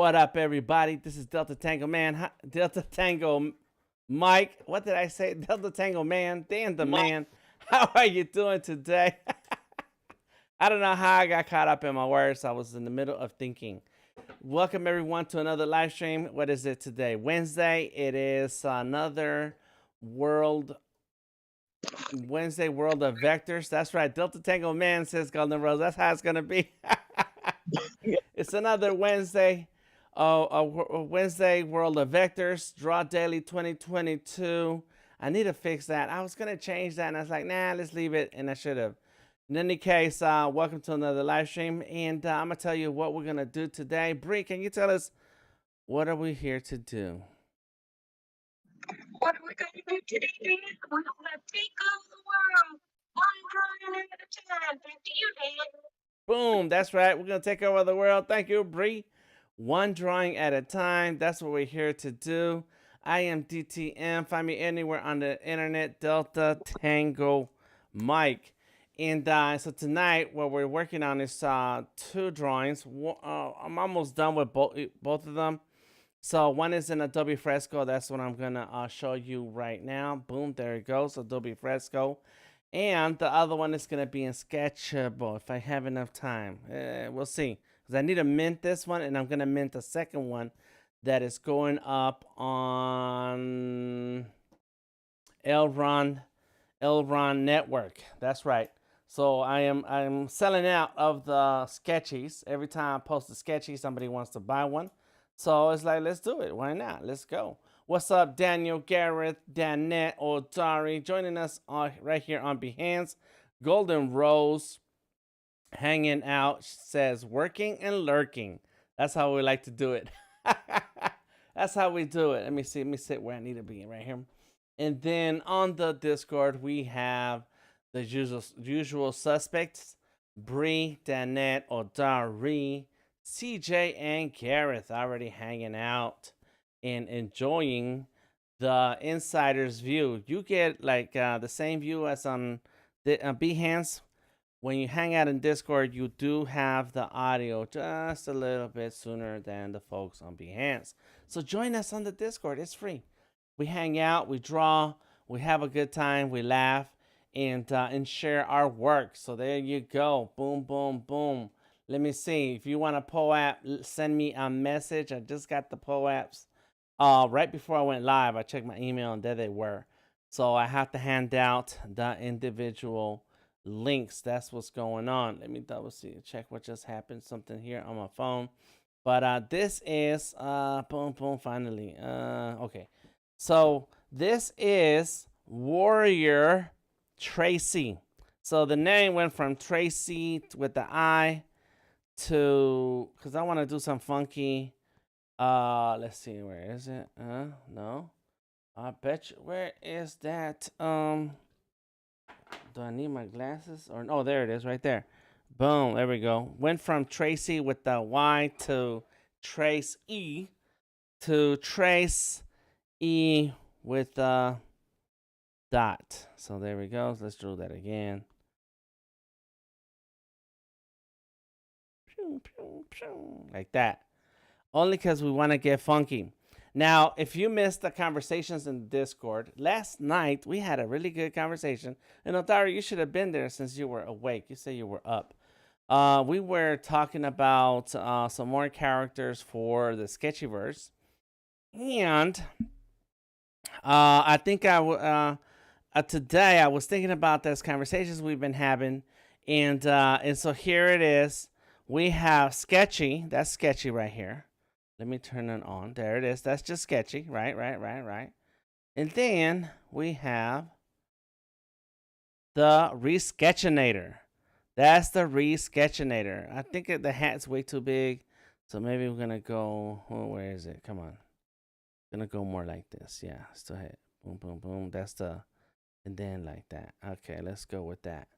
What up, everybody? This is Delta Tango Man, Delta Tango Mike. What did I say? Delta Tango Man, Dan the Man. How are you doing today? I don't know how I got caught up in my words. I was in the middle of thinking. Welcome, everyone, to another live stream. What is it today? Wednesday. It is another Wednesday World of Vectors. That's right. Delta Tango Man says Golden Rose. That's how it's going to be. It's another Wednesday. Wednesday World of Vectors. Draw Daily 2022. I need to fix that. I was going to change that, and I was like, nah, let's leave it, and I should have. In any case, welcome to another live stream, and I'm going to tell you what we're going to do today. Bree, can you tell us what are we here to do? What are we going to do today, Dan? We're going to take over the world, one drawing at a time. Back to you, Dan. Boom, that's right. We're going to take over the world. Thank you, Bree. One drawing at a time. That's what we're here to do. I am DTM. Find me anywhere on the internet, Delta Tango Mike. And so tonight, what we're working on is two drawings. I'm almost done with both of them. So one is in Adobe Fresco. That's what I'm going to show you right now. Boom, there it goes, Adobe Fresco. And the other one is going to be in Sketchable if I have enough time. We'll see. Because I need to mint this one, and I'm going to mint the second one that is going up on Elrond Network. That's right. So I'm selling out of the sketchies. Every time I post a sketchy, somebody wants to buy one. So it's like, let's do it. Why not? Let's go. What's up, Daniel, Gareth, Danette, Odari, joining us right here on Behance. Golden Rose, hanging out, says working and lurking. That's how we like to do it. That's how we do it. Let me see. Let me sit where I need to be right here. And then on the Discord, we have the usual suspects: Bree, Danette, Odari, CJ, and Gareth already hanging out and enjoying the insider's view. You get like the same view as on the Behance. When you hang out in Discord, you do have the audio just a little bit sooner than the folks on Behance. So join us on the Discord. It's free. We hang out, we draw, we have a good time, we laugh, and share our work. So there you go. Boom, boom, boom. Let me see. If you want a POAP, send me a message. I just got the POAPs. Right before I went live, I checked my email, and there they were. So I have to hand out the individual links. That's what's going on. Let me double see, check what just happened. Something here on my phone. But this is boom, boom, finally. Okay. So this is Warrior Trace. So the name went from Trace with the I to, because I want to do some funky. Let's see, where is it? No, I bet you, where is that? Do I need my glasses? Or oh, there it is, right there. Boom, there we go. Went from Tracy with the Y to Trace.E to Trace.E with the dot. So there we go. Let's do that again. Like that. Only because we want to get funky. Now, if you missed the conversations in Discord, last night we had a really good conversation. And Otari, you should have been there since you were awake. You say you were up. We were talking about some more characters for the Sketchyverse. And I think today I was thinking about those conversations we've been having. And so here it is. We have Sketchy. That's Sketchy right here. Let me turn it on. There it is. That's just Sketchy. Right. And then we have the Resketchinator. That's the Resketchinator. I think the hat's way too big. So maybe we're going to go, where is it? Come on. Going to go more like this. Yeah, still hit. Boom, boom, boom. That's the, and then like that. Okay, let's go with that.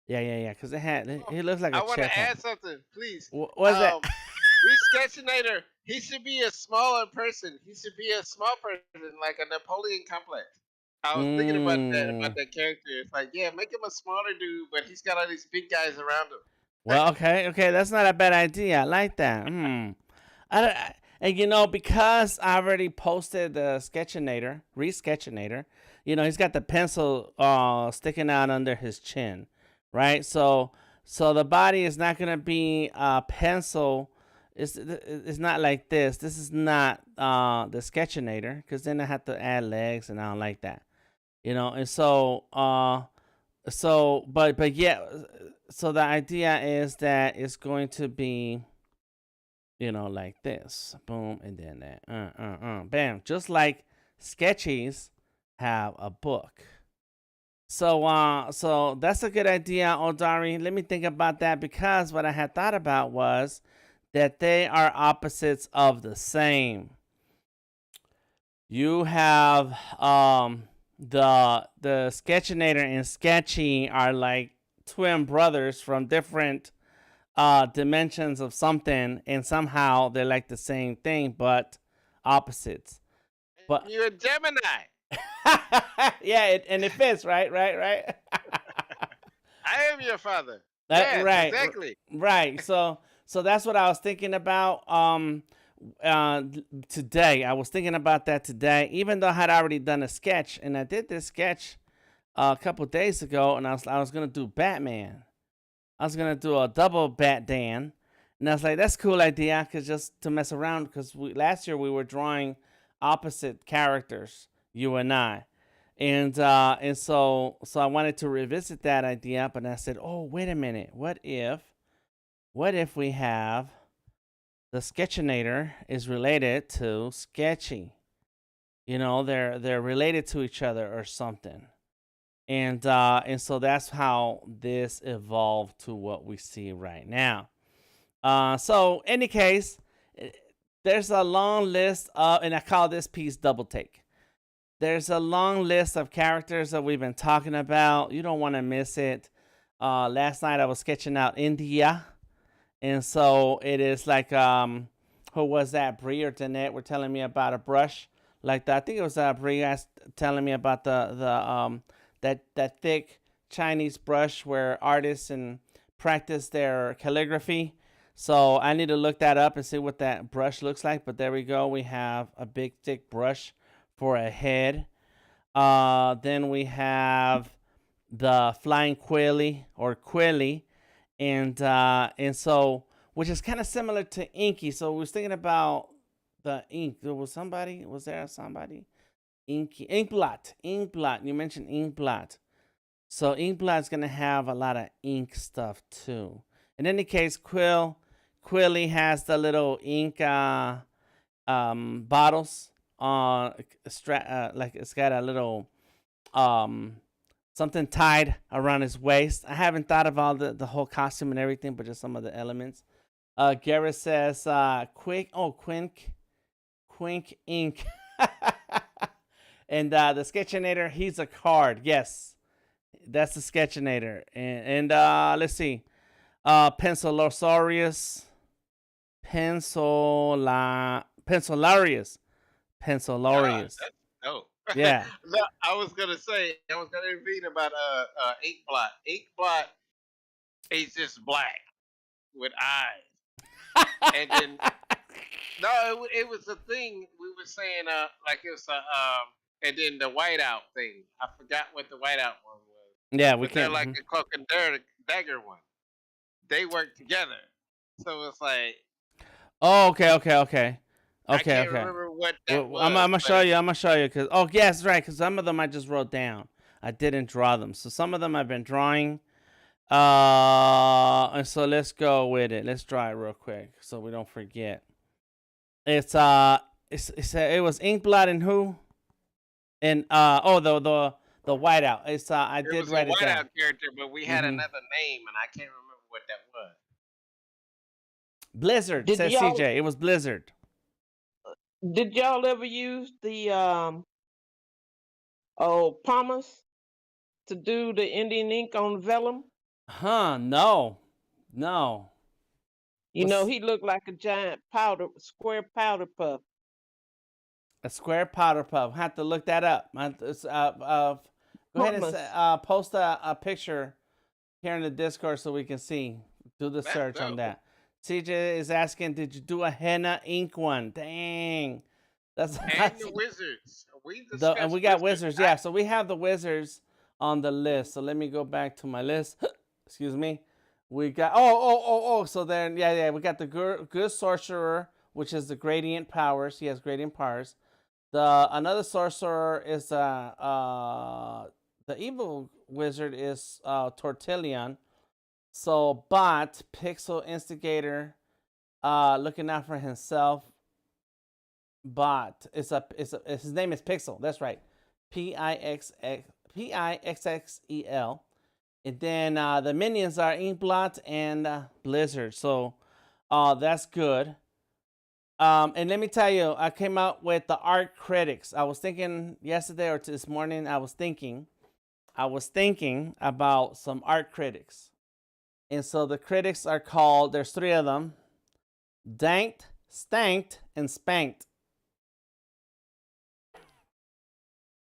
Yeah. Because the hat, it looks like a chef. I want to add something, please. What's that? Resketchinator, he should be a smaller person. He should be a small person, like a Napoleon complex. I was thinking about that character. It's like, yeah, make him a smaller dude, but he's got all these big guys around him. Well, okay, that's not a bad idea. I like that. And you know, because I already posted the Sketchinator, Resketchinator, you know, he's got the pencil sticking out under his chin, right? So the body is not gonna be pencil. It's not like this. This is not the Sketchinator, because then I have to add legs, and I don't like that, you know. And but yeah, so the idea is that it's going to be, you know, like this, boom, and then that, bam, just like Sketchies have a book. So that's a good idea, Odari. Let me think about that, because what I had thought about was that they are opposites of the same. You have the Sketchinator and Sketchy are like twin brothers from different dimensions of something, and somehow they're like the same thing but opposites. But You're a Gemini. yeah, and it fits, right? I am your father. Yes, Right, exactly. right. So that's what I was thinking about today. I was thinking about that today, even though I had already done a sketch, and I did this sketch a couple days ago, and I was gonna do Batman. I was gonna do a double Bat Dan, and I was like, that's a cool idea, cause just to mess around, because last year we were drawing opposite characters, you and I, and so I wanted to revisit that idea, but I said, oh, wait a minute, what if we have the Sketchinator is related to Sketchy? You know, they're related to each other or something. And so that's how this evolved to what we see right now. So any case, there's a long list of, and I call this piece Double Take. There's a long list of characters that we've been talking about. You don't want to miss it. Last night I was sketching out India, and so it is like who was that? Bree or Danette were telling me about a brush like that. I think it was Bree telling me about the that thick Chinese brush where artists and practice their calligraphy. So I need to look that up and see what that brush looks like. But there we go. We have a big thick brush for a head. Then we have the flying Quilly or Quilly, and so, which is kind of similar to Inky. So we was thinking about the ink. Was there somebody? Inky, Inkblot. You mentioned Inkblot. So Inkblot's gonna have a lot of ink stuff too. In any case, Quilly has the little ink bottles like it's got a little something tied around his waist. I haven't thought of all the whole costume and everything, but just some of the elements. Garrett says Quink ink. And the Sketchinator, he's a card. Yes, that's the Sketchinator. And let's see. Pencilarius. No. Yeah. No, I was gonna intervene about Inkblot. Inkblot is just black with eyes, and then no, it was a thing we were saying. Like it was and then the whiteout thing. I forgot what the whiteout one was. Yeah, we But they're can't. like the cloak and dagger one. They work together, so it's like Oh, okay. I can't remember what that was. I'm gonna show you. Cause yes, right. Cause some of them I just wrote down. I didn't draw them. So some of them I've been drawing. And so let's go with it. Let's draw it real quick so we don't forget. It was Inkblot and who? And the whiteout. I did write it down. It was a whiteout character, but we had another name, and I can't remember what that was. Blizzard, says CJ. It was Blizzard. Did y'all ever use the pumice to do the Indian ink on vellum? Huh? No. You know, he looked like a giant square powder puff. A square powder puff. Have to look that up. Go ahead and post a picture here in the Discord so we can see. Do the search on that. CJ is asking, did you do a henna ink one? Dang. That's And the wizards. We and discussed we got wizards. wizards. Yeah, so we have the wizards on the list. So let me go back to my list. Excuse me. We got So then we got the good sorcerer, which is the gradient powers. He has gradient powers. The another sorcerer is the evil wizard is Tortillion. So bot pixel instigator, looking out for himself. Bot his name is Pixel. That's right, Pixxel. And then the minions are Inkblot and Blizzard. So that's good. And let me tell you, I came out with the art critics. I was thinking yesterday or this morning. I was thinking about some art critics. And so the critics are called, there's 3 of them: Danked, Stanked, and Spanked.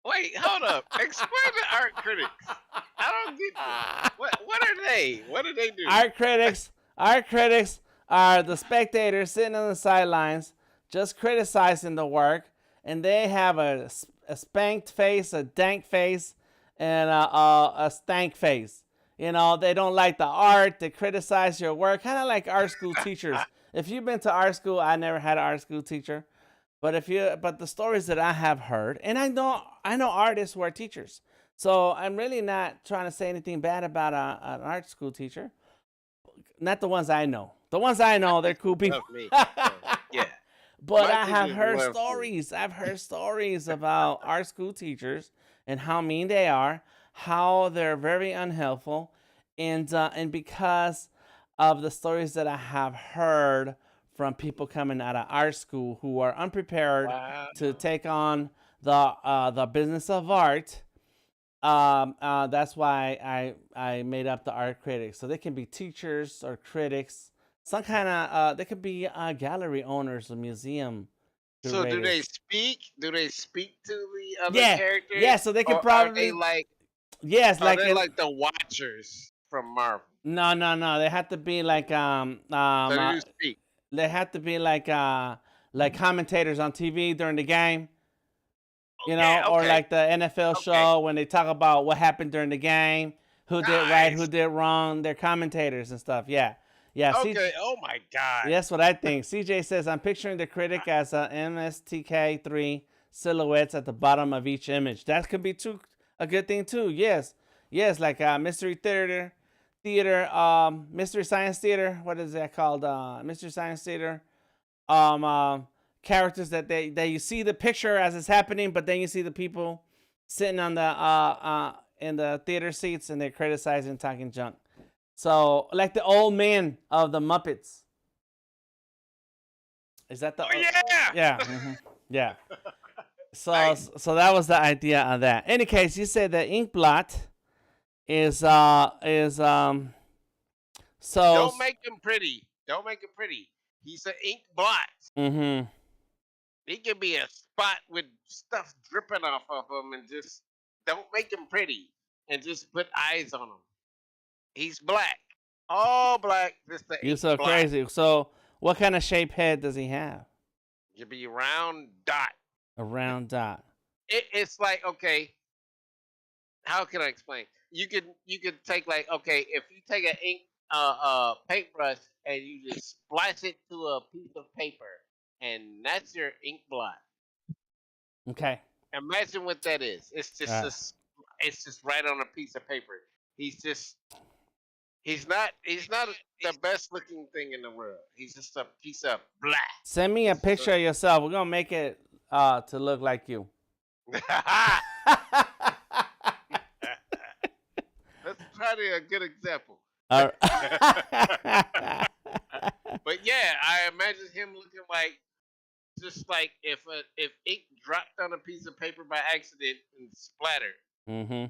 Wait, hold up. Explain the art critics. I don't get this. What are they? What do they do? Art critics are the spectators sitting on the sidelines just criticizing the work, and they have a spanked face, a dank face, and a stank face. You know, they don't like the art. They criticize your work, kind of like art school teachers. If you've been to art school, I never had an art school teacher, but but the stories that I have heard, and I know artists who are teachers, so I'm really not trying to say anything bad about an art school teacher. Not the ones I know. The ones I know, they're cool people. Yeah. But My I have teachers heard love stories. I've heard stories about art school teachers and how mean they are, how they're very unhelpful, and because of the stories that I have heard from people coming out of art school who are unprepared to take on the business of art. That's why I made up the art critics. So they can be teachers or critics. Some kind of they could be gallery owners, a museum. So do they curators. speak? Do they speak to the other Yeah, characters? yeah. So they could Or probably yes, are like they like the Watchers from Marvel? no. They have to be like So they do speak. they have to be like commentators on TV during the game. You know, Yeah, or okay. like the NFL Okay. show when they talk about what happened during the game, who did right, who Nice. did wrong. They're commentators and stuff. Yeah. Okay. Oh my God. That's what I think. CJ says, I'm picturing the critic as a MSTK3 silhouettes at the bottom of each image. That could be a good thing too. Yes. Like Mystery Theater, Mystery Science Theater. What is that called? Mystery Science Theater. Characters that you see the picture as it's happening, but then you see the people sitting on the in the theater seats and they're criticizing, talking junk. So like the old man of the Muppets. Is that the? Oh yeah. Yeah. Yeah. So Nice. so that was the idea of that. Any case, you said that Inkblot is so Don't make him pretty. Don't make him pretty. He's an ink blot. Mm-hmm. He can be a spot with stuff dripping off of him, and just don't make him pretty, and just put eyes on him. He's black, all black. Just the You're ink so blot. crazy. So what kind of shaped head does he have? You'd be round dot. A round dot. It's like, okay, how can I explain? You could take, like, okay, if you take an ink paintbrush and you just splash it to a piece of paper, and that's your ink blot. Okay. Imagine what that is. It's just it's just right on a piece of paper. He's not the best looking thing in the world. He's just a piece of black. Send me a picture of yourself. We're gonna make it to look like you. Let's try a good example. All But right. yeah, I imagine him looking like, just like if ink dropped on a piece of paper by accident and splattered. Mm-hmm.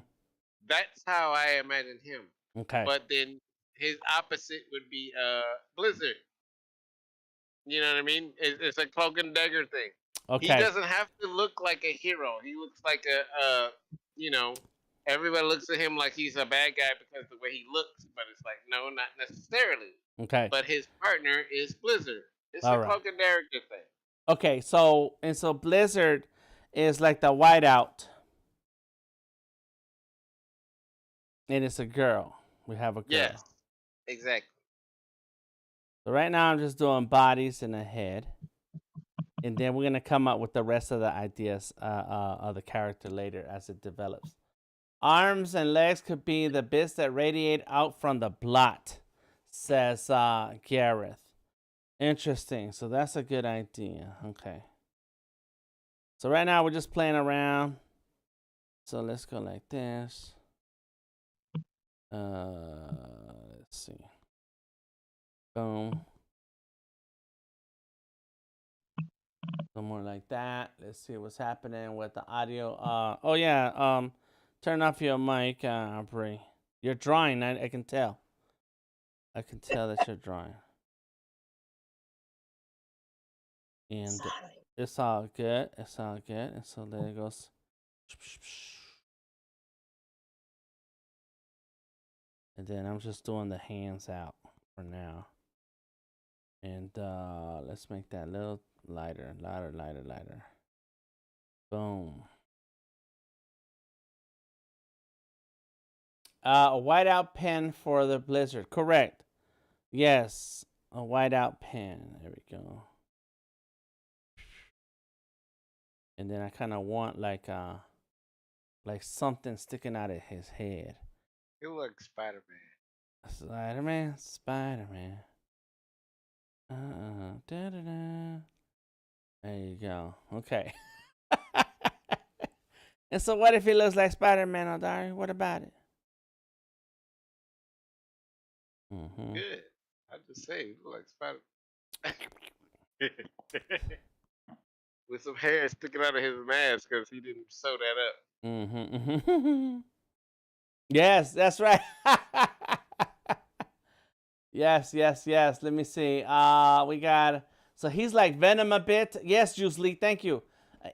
That's how I imagine him. Okay. But then his opposite would be Blizzard. You know what I mean? It's a cloak and dagger thing. Okay. He doesn't have to look like a hero. He looks like everybody looks at him like he's a bad guy because of the way he looks. But it's like, no, not necessarily. Okay. but his partner is Blizzard. It's All a right. cloak and dagger thing. Okay. So Blizzard is like the whiteout, and it's a girl. We have a girl. Yes, exactly. So right now I'm just doing bodies and a head, and then we're gonna come up with the rest of the ideas of the character later as it develops. Arms and legs could be the bits that radiate out from the blot, says Gareth. Interesting. So that's a good idea. Okay. So right now we're just playing around. So let's go like this. Let's see. Boom. So more like that. Let's see what's happening with the audio. Oh yeah. Turn off your mic, Brie. You're drawing. I can tell. I can tell that you're drawing. And it's all good. It's all good. And so there it goes. And then I'm just doing the hands out for now. And let's make that a little lighter. Boom. A whiteout pen for the Blizzard. Correct. Yes. A whiteout pen. There we go. And then I kind of want like something sticking out of his head. You look Spider-Man. Spider-Man. Da-da-da. There you go. Okay. And so what if he looks like Spider-Man, Odari? What about it? Mm-hmm. Good. I just say you look like Spider-Man. With some hair sticking out of his mask because he didn't sew that up. Mm-hmm. Yes, that's right. Yes. Let me see. We got, so he's like Venom a bit. Yes, Juice Lee, thank you.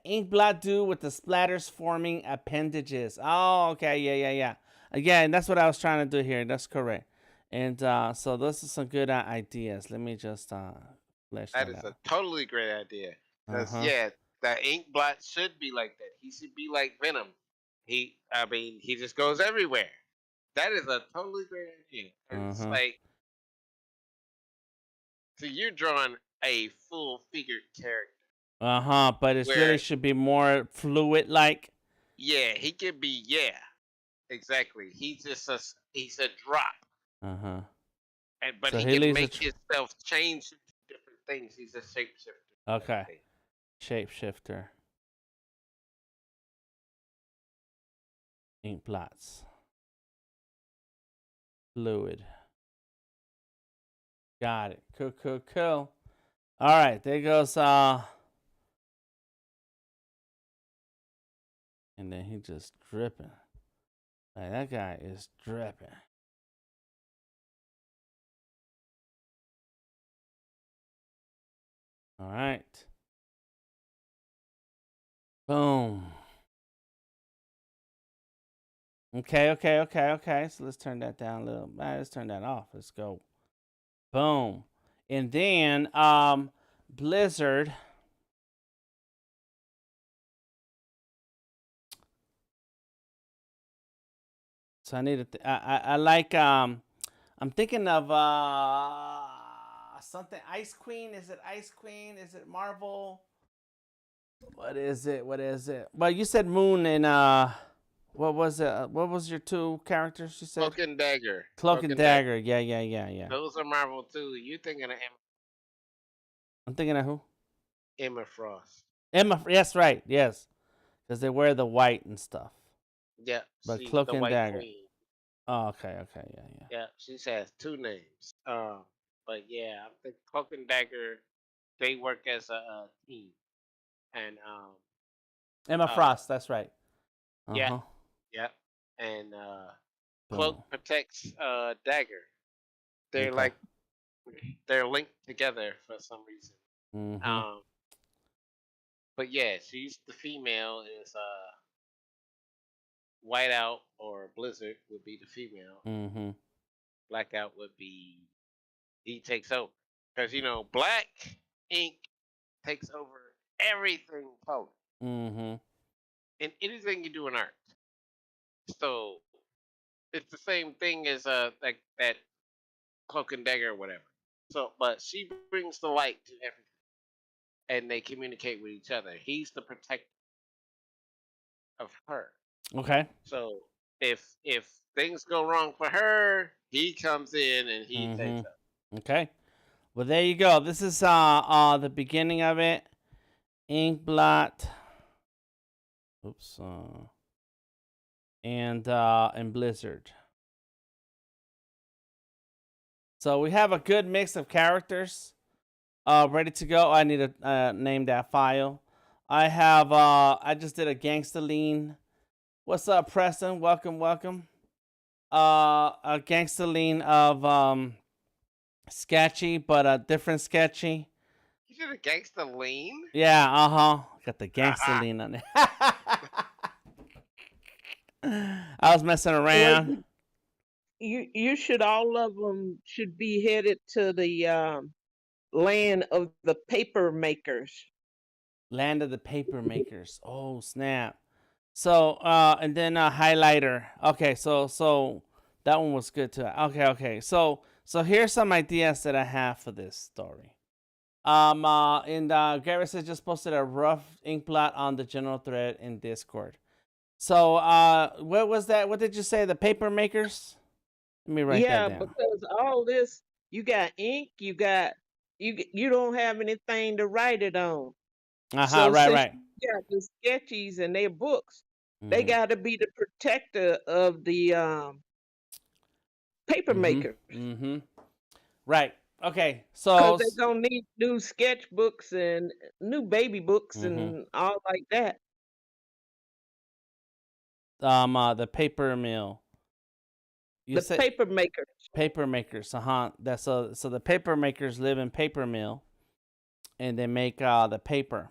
Ink blot dude with the splatters forming appendages. Oh, okay, yeah. Again, that's what I was trying to do here. That's correct. And so those are some good ideas. Let me just flesh that That is out. a totally great idea. Because Uh-huh. yeah, the ink blot should be like that. He should be like Venom. He just goes everywhere. That is a totally great idea. It's Uh-huh. like, so you're drawing a full figured character. Uh-huh. But it really should be more fluid like. Yeah, he could be, yeah. Exactly. He's a drop. Uh-huh. But so he can make himself change to different things. He's a shapeshifter. Okay. Shapeshifter. Ink blots. Fluid. Got it. Cool. All right, there goes and then he just dripping. Like that guy is dripping. All right. Boom. Okay. So let's turn that down a little. Let's turn that off. Let's go. Boom. And then Blizzard. So I need to I like I'm thinking of something Ice Queen. Is it Ice Queen? Is it Marvel? What is it? Well, you said Moon and what was it? What was your two characters you said? Cloak and Dagger. Cloak and Dagger. Yeah. Those are Marvel too. You thinking of I'm thinking of who? Emma Frost. Emma. Yes, right. Yes, because they wear the white and stuff. Yeah, But she's Cloak the and White Dagger. Queen. Oh, okay, yeah. Yeah, she has two names. But yeah, I think Cloak and Dagger, they work as a team, and Emma Frost. That's right. Yeah, and Cloak Boom. protects Dagger. They're Okay. like they're linked together for some reason. Mm-hmm. But yeah, she's the female is Whiteout or Blizzard would be the female. Mm-hmm. Blackout would be he takes over. Because, black ink takes over everything color Mm-hmm. and anything you do in art. So it's the same thing as like that cloak and dagger or whatever. So, but she brings the light to everything, and they communicate with each other. He's the protector of her. Okay. So if things go wrong for her, he comes in and he Mm-hmm. takes up. Okay. Well, there you go. This is the beginning of it. Ink blot. Oops. And Blizzard. So we have a good mix of characters ready to go. I need to name that file. I have I just did a gangster lean. What's up, Preston? Welcome, welcome. A gangster lean of Sketchy, but a different Sketchy. You did a gangsta lean? Yeah, got the gangster lean on it. I was messing around. You should, all of them should be headed to the land of the paper makers. Land of the paper makers. Oh, snap. So, and then a highlighter. Okay, so that one was good too. Okay. So here's some ideas that I have for this story. And Garrett says just posted a rough ink blot on the general thread in Discord. So, what was that? What did you say? The paper makers? Let me write that down. Because all this, you got ink, you don't have anything to write it on. So right. You got the sketchies and their books. They got to be the protector of the paper makers. Mm-hmm. Right. Okay. So because they're gonna need new sketchbooks and new baby books and all like that. The paper mill. Paper makers. Paper makers. That's so the paper makers live in paper mill, and they make the paper.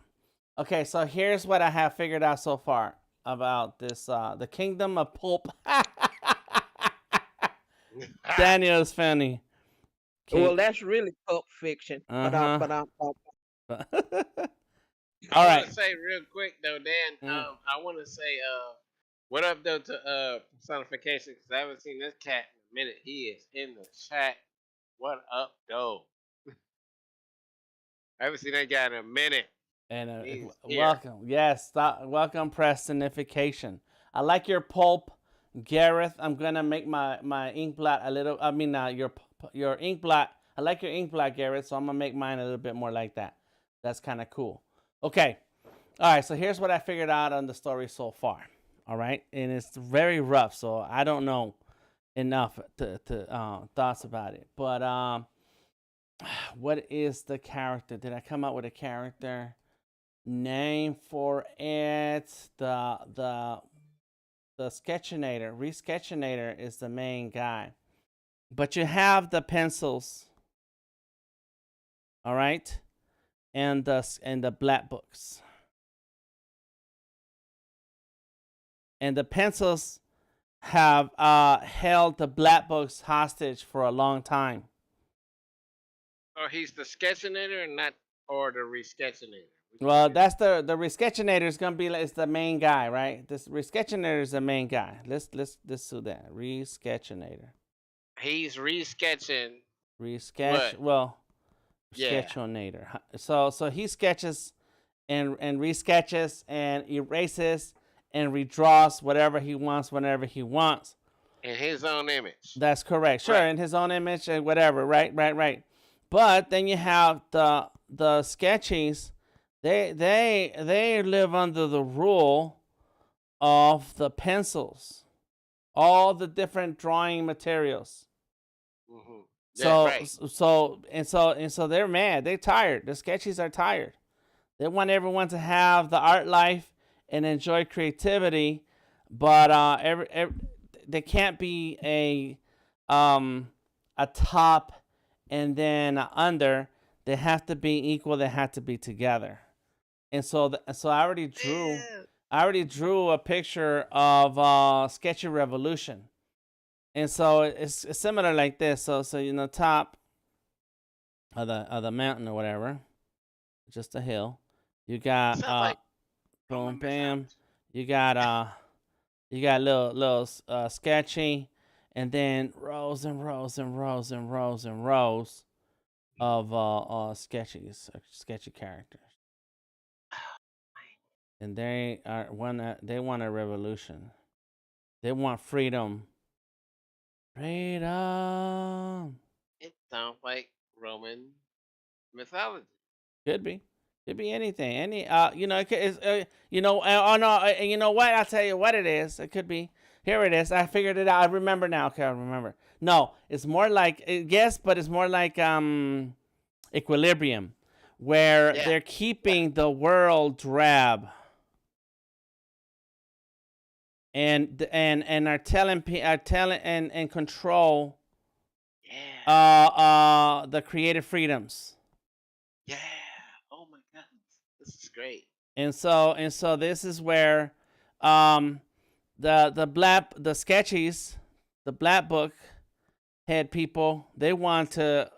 Okay, so here's what I have figured out so far about this. The Kingdom of Pulp. Daniel is funny. Well, that's really pulp fiction. All I right. want to say real quick though, Dan. I want to say what up though to personification, because I haven't seen this cat in a minute. He is in the chat. What up though? I haven't seen that guy in a minute. And welcome, yes, welcome Prestonification. I like your pulp, Gareth. I'm gonna make my ink blot a little. I mean, your ink blot. I like your ink blot, Gareth. So I'm gonna make mine a little bit more like that. That's kind of cool. Okay, all right. So here's what I figured out on the story so far. All right, and it's very rough, so I don't know enough to thoughts about it. But what is the character? Did I come up with a character name for it? The Sketchinator, Resketchinator is the main guy, but you have the pencils, all right, and the black books, and the pencils have held the black books hostage for a long time. Oh, he's the Sketchinator and not, or the Resketchinator. Well, that's the Resketchinator is gonna be is the main guy, right? This Resketchinator is the main guy. Let's do that. Resketchinator. He's resketching. Resketch. Well, Sketchinator. So he sketches and resketches and erases and redraws whatever he wants whenever he wants. In his own image. That's correct. Sure, in his own image and whatever. Right. But then you have the sketchies. They live under the rule of the pencils, all the different drawing materials. Mm-hmm. Yeah, So they're mad. They're tired. The sketchies are tired. They want everyone to have the art life and enjoy creativity, but they can't be a top and then under. They have to be equal. They have to be together. And so I already drew a picture of Sketchy Revolution. And so it's similar like this. So top of the mountain or whatever, just a hill. You got Sounds like boom, Roman bam. mythology. You got little sketchy, and then rows and rows and rows and rows and rows of sketchy characters, and they want a revolution. They want freedom. Freedom. It sounds like Roman mythology. Could be. Could be anything. You know what? I'll tell you what it is. It could be. Here it is. I figured it out. I remember now. Okay, I remember. No, it's more like yes, but it's more like equilibrium, where Yeah. they're keeping the world drab, and are telling and control Yeah. the creative freedoms. Yeah. Oh my goodness. This is great. And so this is where the sketchies, the black book head people, they want to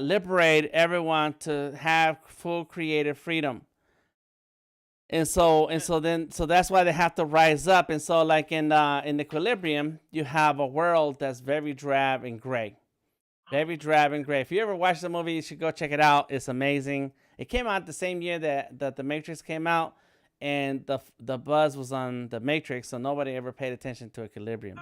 liberate everyone to have full creative freedom. And so that's why they have to rise up. And so like in Equilibrium, you have a world that's very drab and gray. Very drab and gray. If you ever watched the movie, you should go check it out. It's amazing. It came out the same year that The Matrix came out, and the buzz was on The Matrix, so nobody ever paid attention to Equilibrium.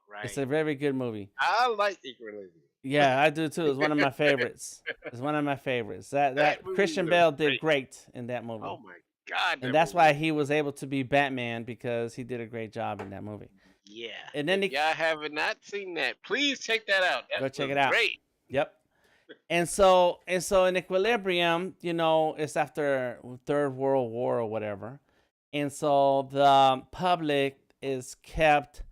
Right. It's a very good movie. I like Equilibrium. Yeah, I do too. It's one of my favorites. It's one of my favorites. That movie Christian was Bale did great. great in that movie. Oh my God. And that's why he was able to be Batman, because he did a great job in that movie. Yeah. And then if y'all have not seen that, please check that out. That Go check was it out. Great. Yep. And so in Equilibrium, it's after Third World War or whatever, and so the public is kept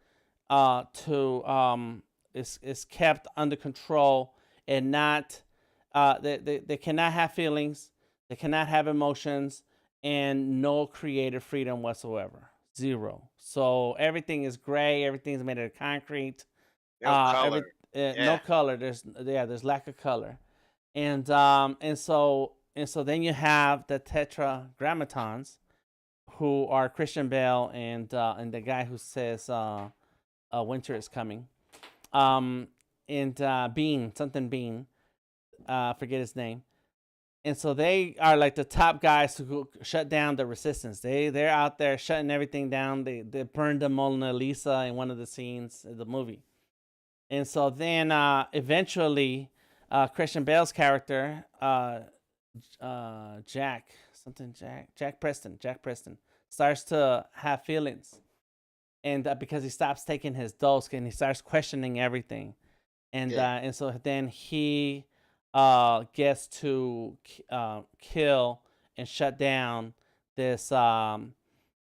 is kept under control, and not they cannot have feelings, they cannot have emotions, and no creative freedom whatsoever. Zero. So everything is gray. Everything's made of concrete. No color. No color. There's lack of color, and so then you have the Tetragrammatons, who are Christian Bale and the guy who says winter is coming, and Bean, forget his name. And so they are like the top guys who shut down the resistance. They're out there shutting everything down. They burned the Mona Lisa in one of the scenes of the movie. And so then eventually Christian Bale's character, Jack Preston, starts to have feelings. And because he stops taking his dose and he starts questioning everything. And so then he gets to kill and shut down this there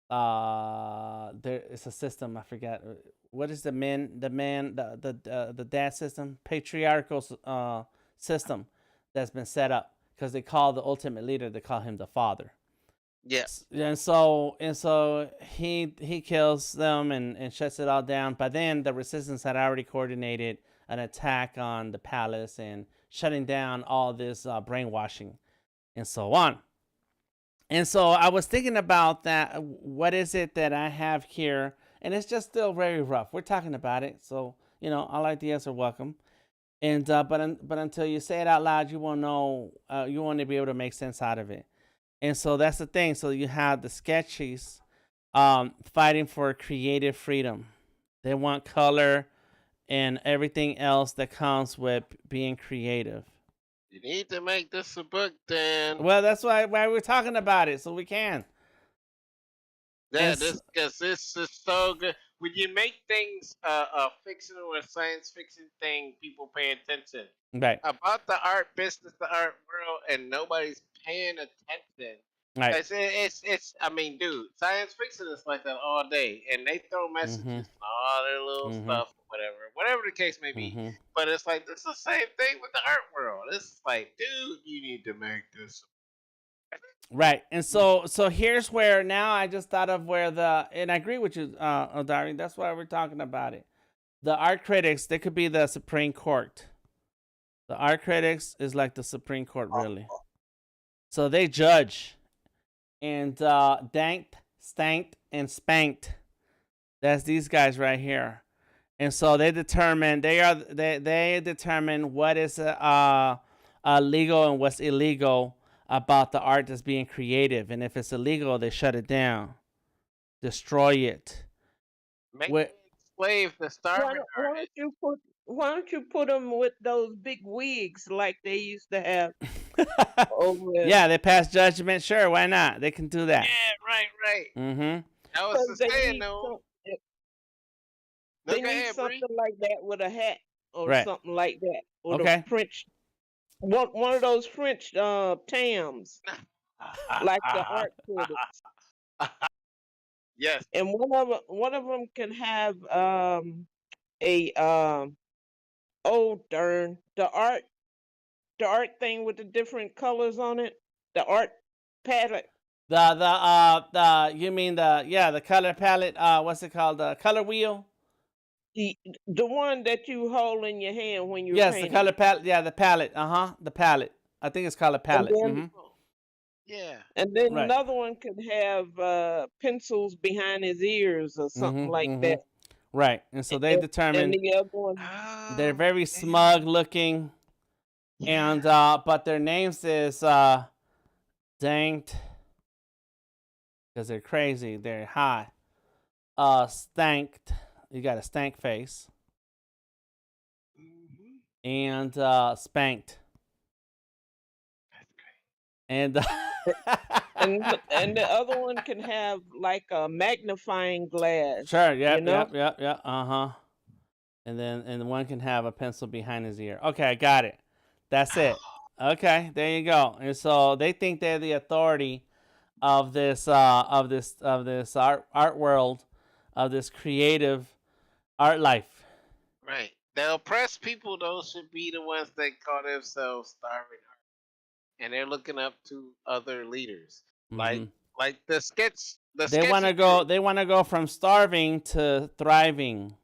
is a system, I forget what is the dad system, patriarchal system that's been set up, because they call the ultimate leader, they call him the father. Yes. And so he kills them and shuts it all down. But then the resistance had already coordinated an attack on the palace and shutting down all this brainwashing and so on. And so I was thinking about that. What is it that I have here? And it's just still very rough. We're talking about it, so all ideas are welcome. And but until you say it out loud, you won't know. You won't be able to make sense out of it. And so that's the thing. So you have the sketchies fighting for creative freedom. They want color and everything else that comes with being creative. You need to make this a book, Dan. Well, that's why we're talking about it, so we can. Yeah, because this is so good. When you make things a fictional or science fiction thing, people pay attention. Right. About the art business, the art world, and nobody's paying attention. Right. It's I mean, dude, science fiction is like that all day, and they throw messages and all their little stuff, whatever the case may be. But it's like it's the same thing with the art world. It's like, dude, you need to make this. Right. And so here's where now I just thought of and I agree with you, Odari. That's why we're talking about it. The art critics, they could be the Supreme Court. The art critics is like the Supreme Court, really. So they judge, and danked, stanked, and spanked. That's these guys right here. And so they determine they determine what is legal and what's illegal about the art that's being creative. And if it's illegal, they shut it down, destroy it. Make What? slave the starving artist. Why don't you put them with those big wigs like they used to have over there? Yeah, they pass judgment. Sure, why not? They can do that. Yeah, right. Mm-hmm. That was the They saying, need, though. they No, go need ahead, something Bree. like that with a hat or Right. something like that. Or Okay. the French, one of those French Tams, like the art critics. Yes. And one of them can have a oh darn, the art thing with the different colors on it, the art palette. You mean the color palette, what's it called? The color wheel? The one that you hold in your hand when you're Yes, painting. the color palette. Yeah, the palette. The palette. I think it's called a palette. then- Yeah. And then Right. another one could have pencils behind his ears or something like that. Right. And so they And determine the other one, they're Oh, very man. smug looking, and but their names is danked because they're crazy. They're high. Stanked. You got a stank face. Mhm. And spanked. That's great. And and the other one can have like a magnifying glass. sure, yep, you know? yep. And then one can have a pencil behind his ear. Okay, I got it. That's it. Okay, there you go. And so they think they're the authority of this art world, of this creative art life. Right. The oppressed people, those should be the ones that call themselves starving artists, and they're looking up to other leaders, Mhm. like the sketch. They want to go. They want to go from starving to thriving.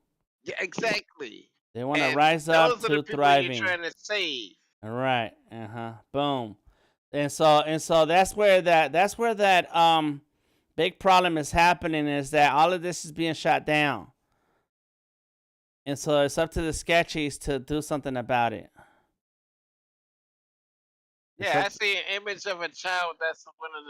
Yeah, exactly. They want to And rise up those are the to people thriving. you're trying to save. All right. Boom. And so that's where that big problem is happening, is that all of this is being shut down. And so it's up to the sketchies to do something about it. Yeah, I see an image of a child that's one of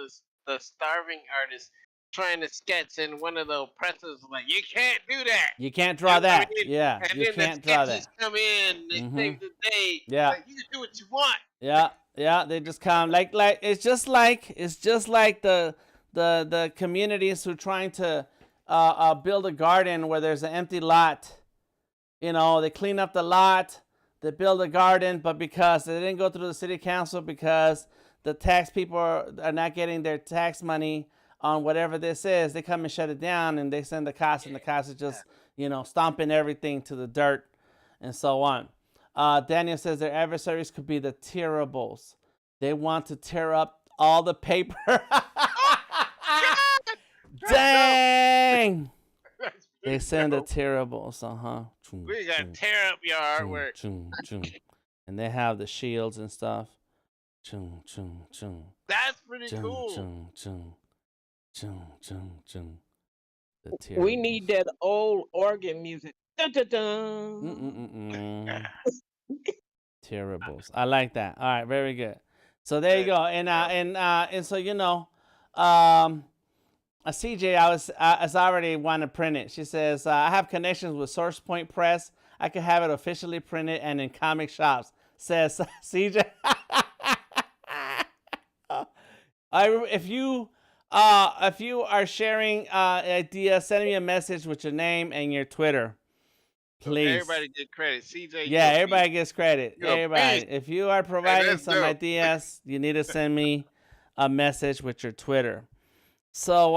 the starving artists trying to sketch, and one of the oppressors like, you can't do that. You can't draw You know what I that. mean? Yeah, And you then can't the draw sketches that. come in, they save the day. Yeah. Like, you can do what you want. Yeah. They just come like it's just like the communities who are trying to build a garden where there's an empty lot. You know, they clean up the lot, they build a garden, but because they didn't go through the city council, because the tax people are not getting their tax money on whatever this is, they come and shut it down, and they send the cops, and the cops are just, stomping everything to the dirt and so on. Daniel says their adversaries could be the tearables. They want to tear up all the paper. Dang! They send the tearables, We gotta tear up your artwork. And they have the shields and stuff. That's pretty cool. The We need that old organ music. Dun, dun, dun. Tearables. I like that. All right, very good. So there you go. And so CJ, I already want to print it. She says, I have connections with Source Point Press. I could have it officially printed and in comic shops, says CJ. If you are sharing ideas, send me a message with your name and your Twitter, please. Everybody get credit. CJ. Yeah, everybody gets credit. You're a Everybody. beast. If you are providing that's some dope. ideas, you need to send me a message with your Twitter. So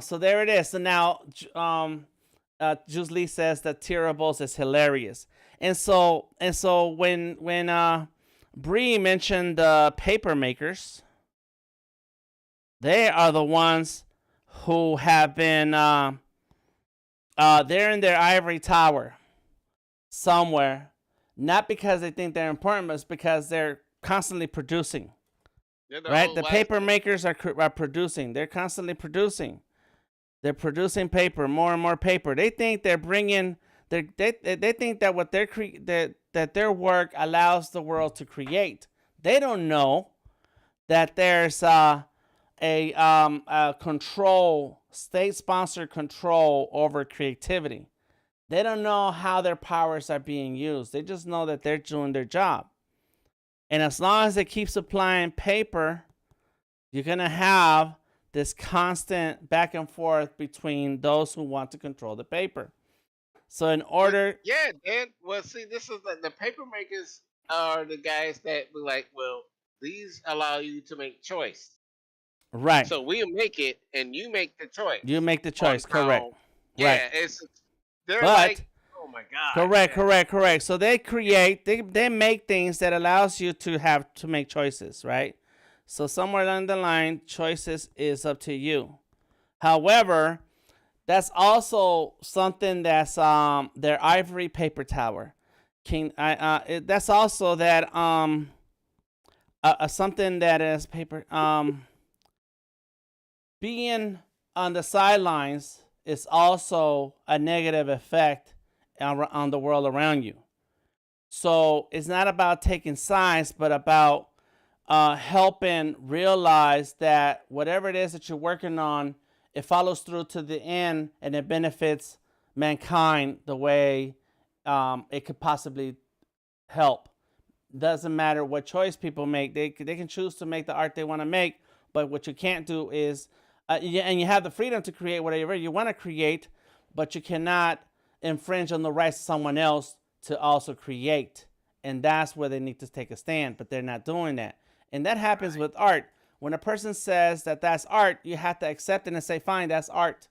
so there it is. So now Juice Lee says that tearables is hilarious. And so when Bree mentioned paper makers, they are the ones who have been they're in their ivory tower somewhere, not because they think they're important, but it's because they're constantly producing. They're the Right? whole The life. paper makers are producing. They're constantly producing. They're producing paper, more and more paper. They think they're bringing. They think that what they're that their work allows the world to create. They don't know that there's a control, state-sponsored control over creativity. They don't know how their powers are being used. They just know that they're doing their job. And as long as they keep supplying paper, you're going to have this constant back and forth between those who want to control the paper. So in order... Yeah, Dan. Well, see, this is the paper makers are the guys that be like, well, these allow you to make choice. Right. So we'll make it, and you make the choice. You make the choice, correct. Yeah, right. They're But, like, oh my god. Correct. So they create, they make things that allows you to have to make choices, right? So somewhere along the line, choices is up to you. However, that's also something that's their ivory paper tower. That's also that something that is paper being on the sidelines is also a negative effect on the world around you. So it's not about taking sides, but about helping realize that whatever it is that you're working on, it follows through to the end and it benefits mankind the way it could possibly help. Doesn't matter what choice people make. They can choose to make the art they want to make, but what you can't do is, and you have the freedom to create whatever you want to create, but you cannot infringe on the rights of someone else to also create. And that's where they need to take a stand, but they're not doing that. And that happens with art. When a person says that that's art, you have to accept it and say, fine, that's art.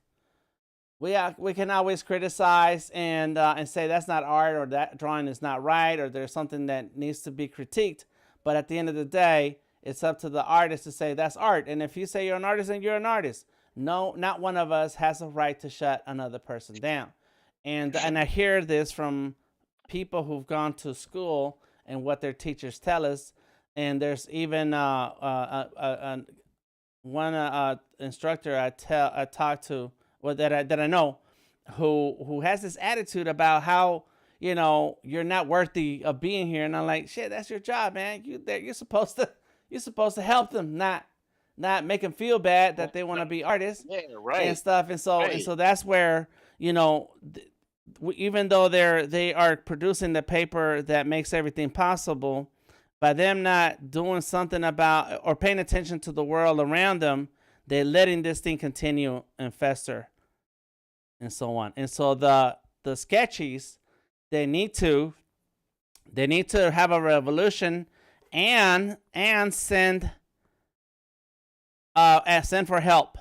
We can always criticize and say that's not art, or that drawing is not right, or there's something that needs to be critiqued. But at the end of the day, it's up to the artist to say that's art. And if you say you're an artist, then you're an artist. No, not one of us has a right to shut another person down. And I hear this from people who've gone to school and what their teachers tell us. And there's even one instructor I talked to, well, that I know, who has this attitude about how, you know, you're not worthy of being here. And I'm like, shit, that's your job, man. You're supposed to help them, not make them feel bad that they want to be artists, and stuff. And so that's where, you know, even though they are producing the paper that makes everything possible, by them not doing something about or paying attention to the world around them, they're letting this thing continue and fester, and so on. And so the sketchies, they need to have a revolution and send for help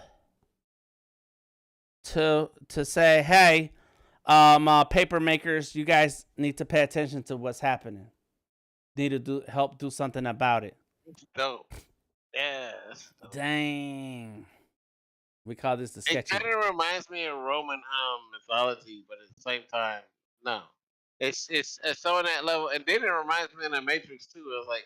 to say, hey, paper makers, you guys need to pay attention to what's happening. Need to help do something about it. Dope. Yes. Dang. We call this the sketchy. It kind of reminds me of Roman mythology, but at the same time, no. It's so on that level, and then it reminds me of the Matrix too. I was like,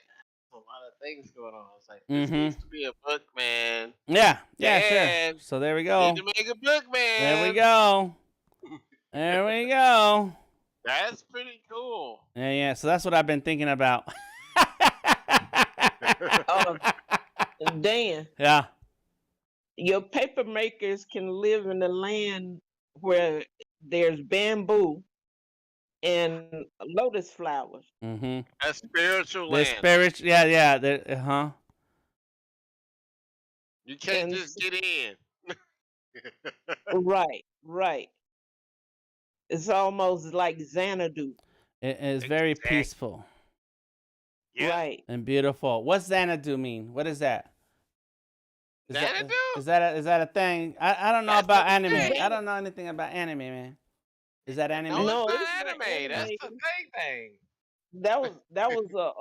a lot of things going on. It's like, this needs to be a book, man. Yeah, sure. So there we go. Need to make a book, man. There we go. There we go. That's pretty cool. Yeah. So that's what I've been thinking about. Dan. Yeah. Your paper makers can live in a land where there's bamboo and lotus flowers. Mm-hmm. A spiritual land. Yeah. You can't just get in. Right. It's almost like Xanadu. It is very peaceful. Yeah. Right. And beautiful. What's Xanadu mean? What is that? Xanadu? Is that a thing? I don't know That's about the anime. thing. I don't know anything about anime, man. Is that anime? No, No, it's it's not not anime. That's anime. the thing. That was a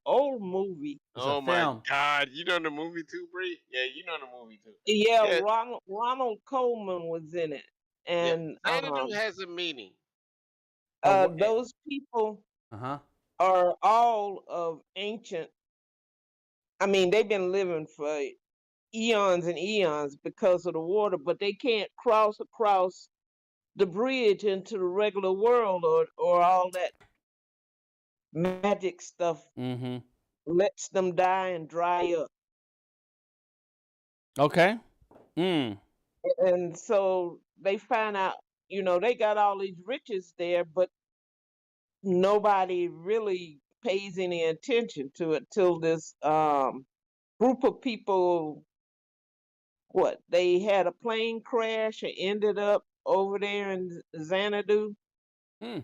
old movie. It's Oh a my film. god, you know the movie too, Bree? Yeah, you know the movie too. Yeah, Yeah. Ronald Coleman was in it, and Xanadu has a meaning. Oh, those people Uh-huh. are all of ancient. I mean, they've been living for eons and eons because of the water, but they can't cross across the bridge into the regular world, or all that magic stuff Mm-hmm. lets them die and dry up. Okay. Mm. And so they find out, they got all these riches there, but nobody really pays any attention to it till this group of people, what, they had a plane crash and ended up over there in Xanadu. Hmm. I'm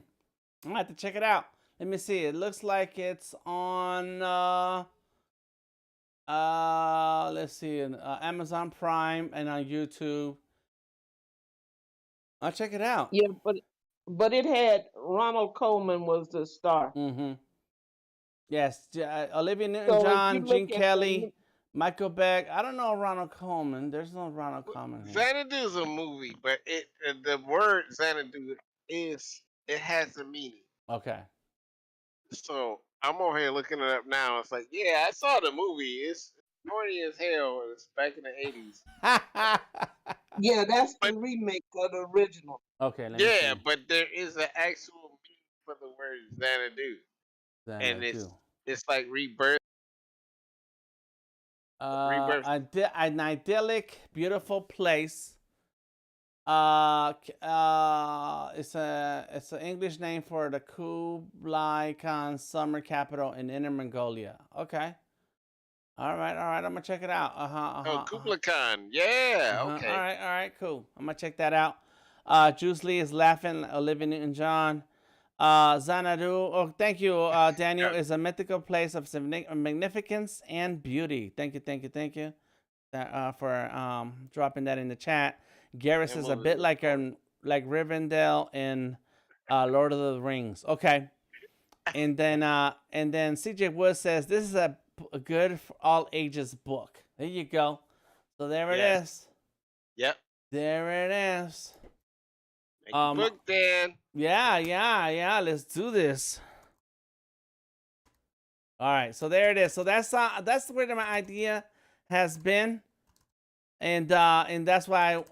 gonna have to check it out. Let me see. It looks like it's on let's see, Amazon Prime and on YouTube. I'll check it out. Yeah, but it had Ronald Coleman was the star. Mm-hmm. Yes, Olivia So if you Newton-John, Gene look at Kelly, Michael Beck. I don't know Ronald Coleman. There's no Ronald Coleman here. Xanadu is a movie, but the word Xanadu it has a meaning. Okay. So I'm over here looking it up now. It's like, yeah, I saw the movie. It's corny as hell. It's back in the 80s. yeah, that's the But remake of the original. Okay, let me yeah, see. but there is an actual meaning for the word Xanadu, and Xanadu. it's like rebirth. Rebirth. An idyllic, beautiful place. It's an English name for the Kublai Khan summer capital in Inner Mongolia. Okay. All right. I'm gonna check it out. Oh, Kublai Khan. Yeah. Okay. All right, cool. I'm gonna check that out. Juice Lee is laughing. Olivia Newton-John. Xanadu. Oh, thank you, Daniel. Is a mythical place of magnificence and beauty. Thank you. For dropping that in the chat. Garrus is a bit like Rivendell in Lord of the Rings. Okay. And then CJ Wood says this is a good for all ages book. There you go. So there it is. Yep. There it is. Book, Dan. Yeah. Let's do this. All right. So there it is. So that's where my idea has been, and that's why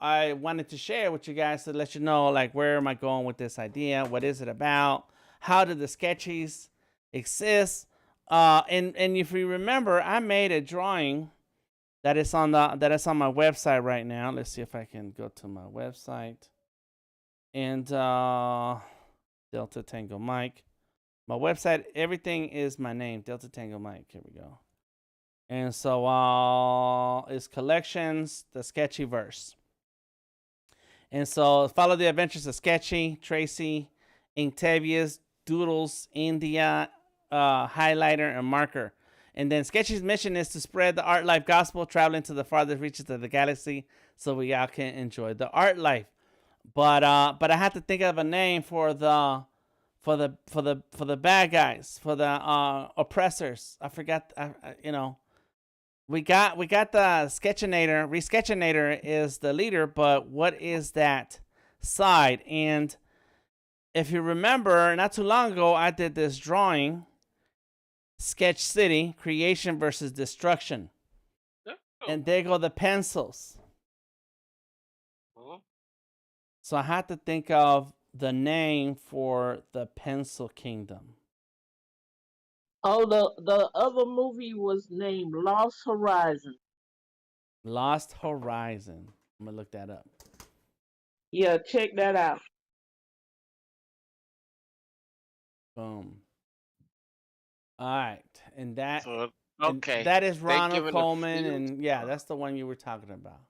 I wanted to share with you guys to let you know, like, where am I going with this idea? What is it about? How did the sketchies exist? And if you remember, I made a drawing that is on my website right now. Let's see if I can go to my website. And Delta Tango Mike. My website, everything is my name, Delta Tango Mike. Here we go. And so it's collections, the Sketchyverse. And so follow the adventures of Sketchy, Tracy, Inktavious, Doodles, India, Highlighter, and Marker. And then Sketchy's mission is to spread the art life gospel, traveling to the farthest reaches of the galaxy, so we all can enjoy the art life. But I have to think of a name for the bad guys, for the oppressors. I forgot. We got the Sketchinator. Resketchinator is the leader, but what is that side? And if you remember, not too long ago, I did this drawing, Sketch City, Creation versus Destruction. Oh. And there go the pencils. Oh. So I had to think of the name for the Pencil Kingdom. Oh, the other movie was named Lost Horizon. Lost Horizon. I'm gonna look that up. Yeah, check that out. Boom. All right, and that So, and okay. that is They're Ronald given the Coleman, freedom and to yeah, draw. that's the one you were talking about.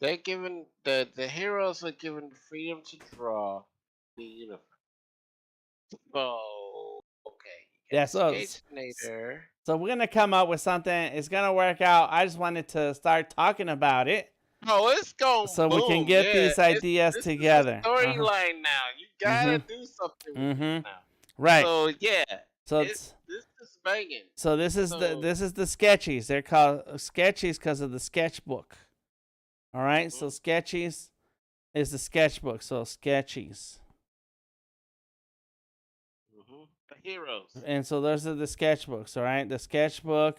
They're given the heroes are given the freedom to draw the universe. So okay. Yeah, so Sketchinator. we're gonna come up with something. It's gonna work out. I just wanted to start talking about it Oh, it's going so boom. we can get these ideas This together. is a storyline now. You gotta do something with it now. Right. So yeah. So this is banging. So this is the sketchies. They're called sketchies because of the sketchbook. All right. So sketchies, is the sketchbook. So sketchies. The heroes. And so those are the sketchbooks, all right? The sketchbook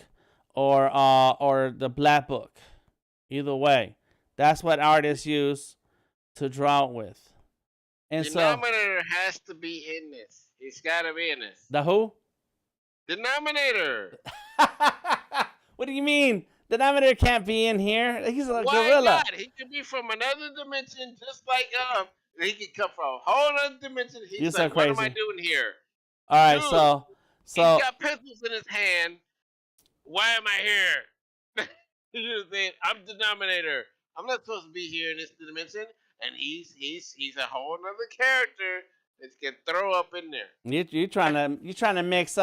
or the black book. Either way. That's what artists use to draw with. And Denominator has to be in this. It's got to be in this. The who? Denominator. What do you mean? Denominator can't be in here. He's a Why gorilla. not? He could be from another dimension, just like he could come from a whole other dimension. He's You're so like, what am I crazy. doing here? All right, Dude, so he's got pencils in his hand. Why am I here? He's just saying, I'm denominator. I'm not supposed to be here in this dimension, and he's a whole other character that can throw up in there. you're trying to mix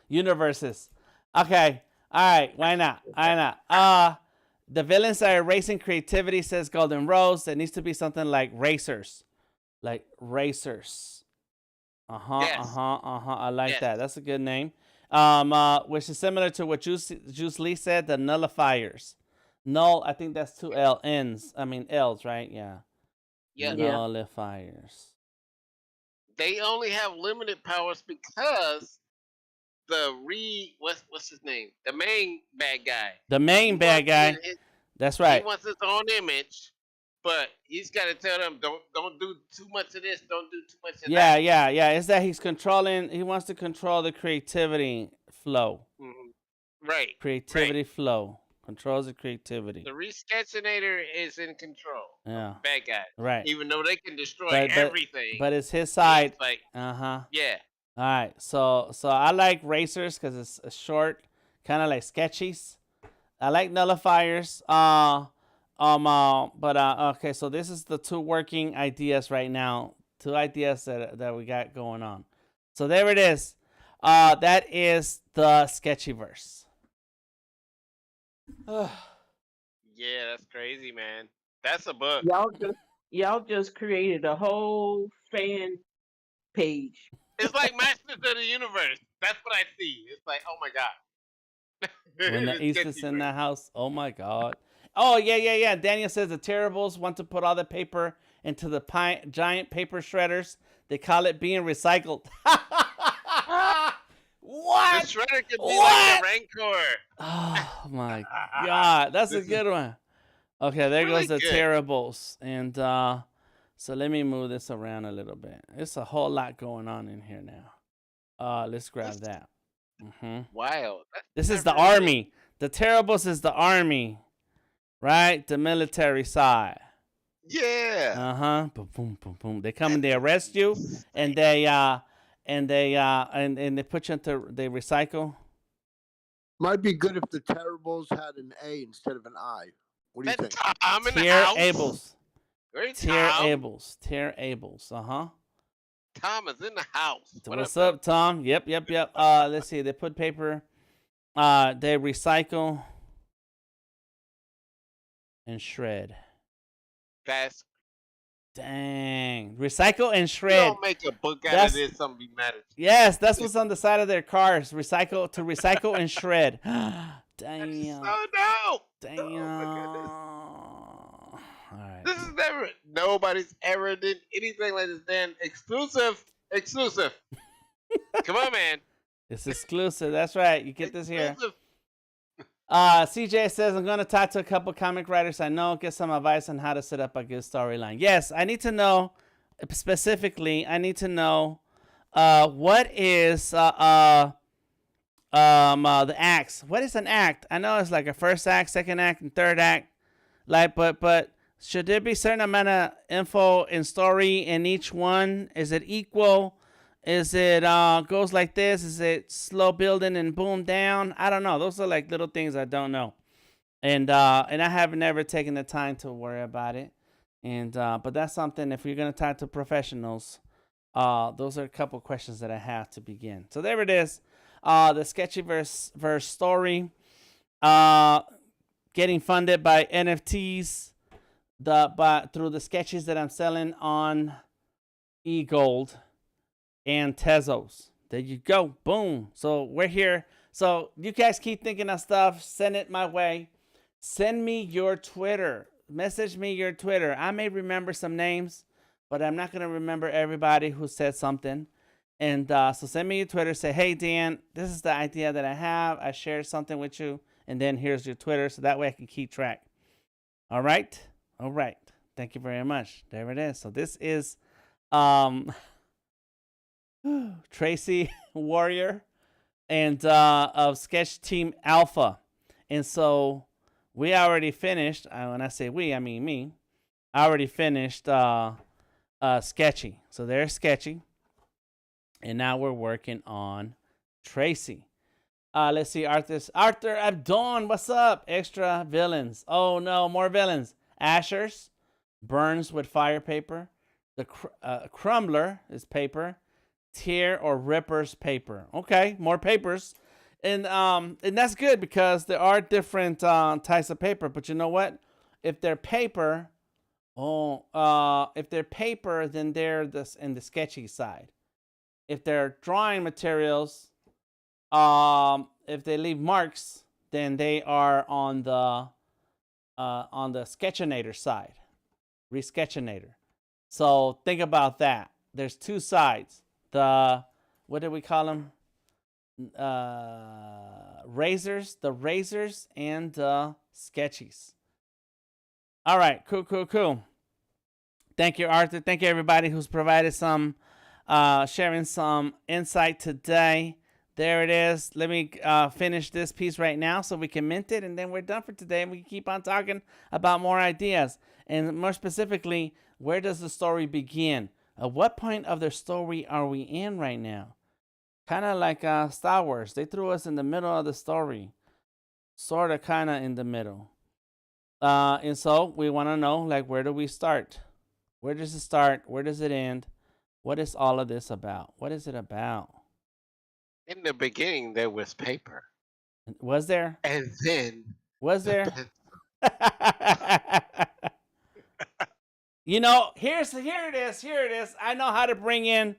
universes. Okay. All right. Why not? Why not? The villains are erasing creativity, says Golden Rose. It needs to be something like racers. Like racers. Yes. I like Yes. that. That's a good name. Which is similar to what Juice Lee said, the nullifiers. Null, I think that's two L's, right? Yeah. Yeah. Nullifiers. They only have limited powers because what's his name? The main bad guy. The main bad guy. That's right. He wants his own image, but he's got to tell them don't do too much of this, don't do too much of that. Yeah. It's that he wants to control the creativity flow. Mm-hmm. Right. Creativity flow. Controls the creativity. The Resketchinator is in control. Yeah. Bad guy. Right. Even though they can destroy everything. But it's his side. It's like, yeah. All right. So I like racers because it's a short, kind of like sketchies. I like nullifiers. Okay. So this is the two working ideas right now. Two ideas that we got going on. So there it is. That is the Sketchyverse. Yeah, that's crazy, man. That's a book. Y'all just created a whole fan page. It's like Masters of the Universe. That's what I see. It's like, oh my god. When the East is in the house, oh my god. Oh yeah. Daniel says the Terribles want to put all the paper into the giant paper shredders. They call it being recycled. What? The shredder could be like a Rancor. Oh my god, that's a good one. Okay, there really goes the good. Terribles, and so let me move this around a little bit. It's a whole lot going on in here now. Let's grab that. Wild. This is the army. The Terribles is the army, right? The military side. Yeah. Boom, boom, boom, boom. They come and they arrest you, and they put you into, they recycle. Might be good if the Terribles had an A instead of an I. What do you think? Tom in the house. Ables. Great Tier Tom. Ables. Tier Ables. Tom is in the house. What's up, Tom? Yep. Let's see. They put paper. They recycle and shred. Fast. Dang. Recycle and You shred. don't make a book out of this. Something be mad at you. Yes, that's what's on the side of their cars. Recycle and shred. Damn. So dope. Damn. Oh All right. This is never. Nobody's ever did anything like this. Then exclusive. Come on, man. It's exclusive. That's right. You get this here. Exclusive. CJ says, I'm going to talk to a couple comic writers I know, get some advice on how to set up a good storyline. Yes, I need to know, specifically, what is the acts. What is an act? I know it's like a first act, second act, and third act. Like, but should there be a certain amount of info and story in each one? Is it equal? Is it goes like this? Is it slow building and boom down? I don't know. Those are like little things I don't know, and I have never taken the time to worry about it. And but that's something. If you're gonna talk to professionals, those are a couple questions that I have to begin. So there it is. The Sketchyverse story, getting funded by NFTs, through the sketches that I'm selling on EGLD. And Tezos. There you go. Boom. So we're here. So you guys keep thinking of stuff. Send it my way. Send me your Twitter. message me your Twitter. I may remember some names, but I'm not going to remember everybody who said something. And so send me your Twitter. Say, hey, Dan, this is the idea that I have. I shared something with you. And then here's your Twitter. So that way I can keep track. All right. All right. Thank you very much. There it is. So this is Trace.E Warrior and of Sketch Team Alpha. And so we already finished. When I say we, I mean me. I already finished Sketchy. So there's Sketchy. And now we're working on Tracy. Let's see, Arthur Abdon, what's up? Extra villains. Oh no, more villains. Ashers, burns with fire paper. The crumbler is paper. Tear or rippers paper. Okay, more papers. And that's good because there are different types of paper. But you know what? If they're paper, then they're in the sketchy side. If they're drawing materials, if they leave marks, then they are on the Sketchinator side, Resketchinator. So think about that. There's two sides. The what do we call them? Razors, the razors, and the sketchies. All right, cool. Thank you, Arthur. Thank you, everybody who's provided some. Sharing some insight today. There it is. Let me finish this piece right now so we can mint it, and then we're done for today, and we can keep on talking about more ideas. And more specifically, where does the story begin? At what point of the story are we in right now? Kind of like Star Wars. They threw us in the middle of the story. Sort of, kind of in the middle. And so we want to know, like, where do we start? Where does it start? Where does it end? What is all of this about? What is it about? In the beginning, there was paper. Was there? And then... Was there? You know, here it is. I know how to bring in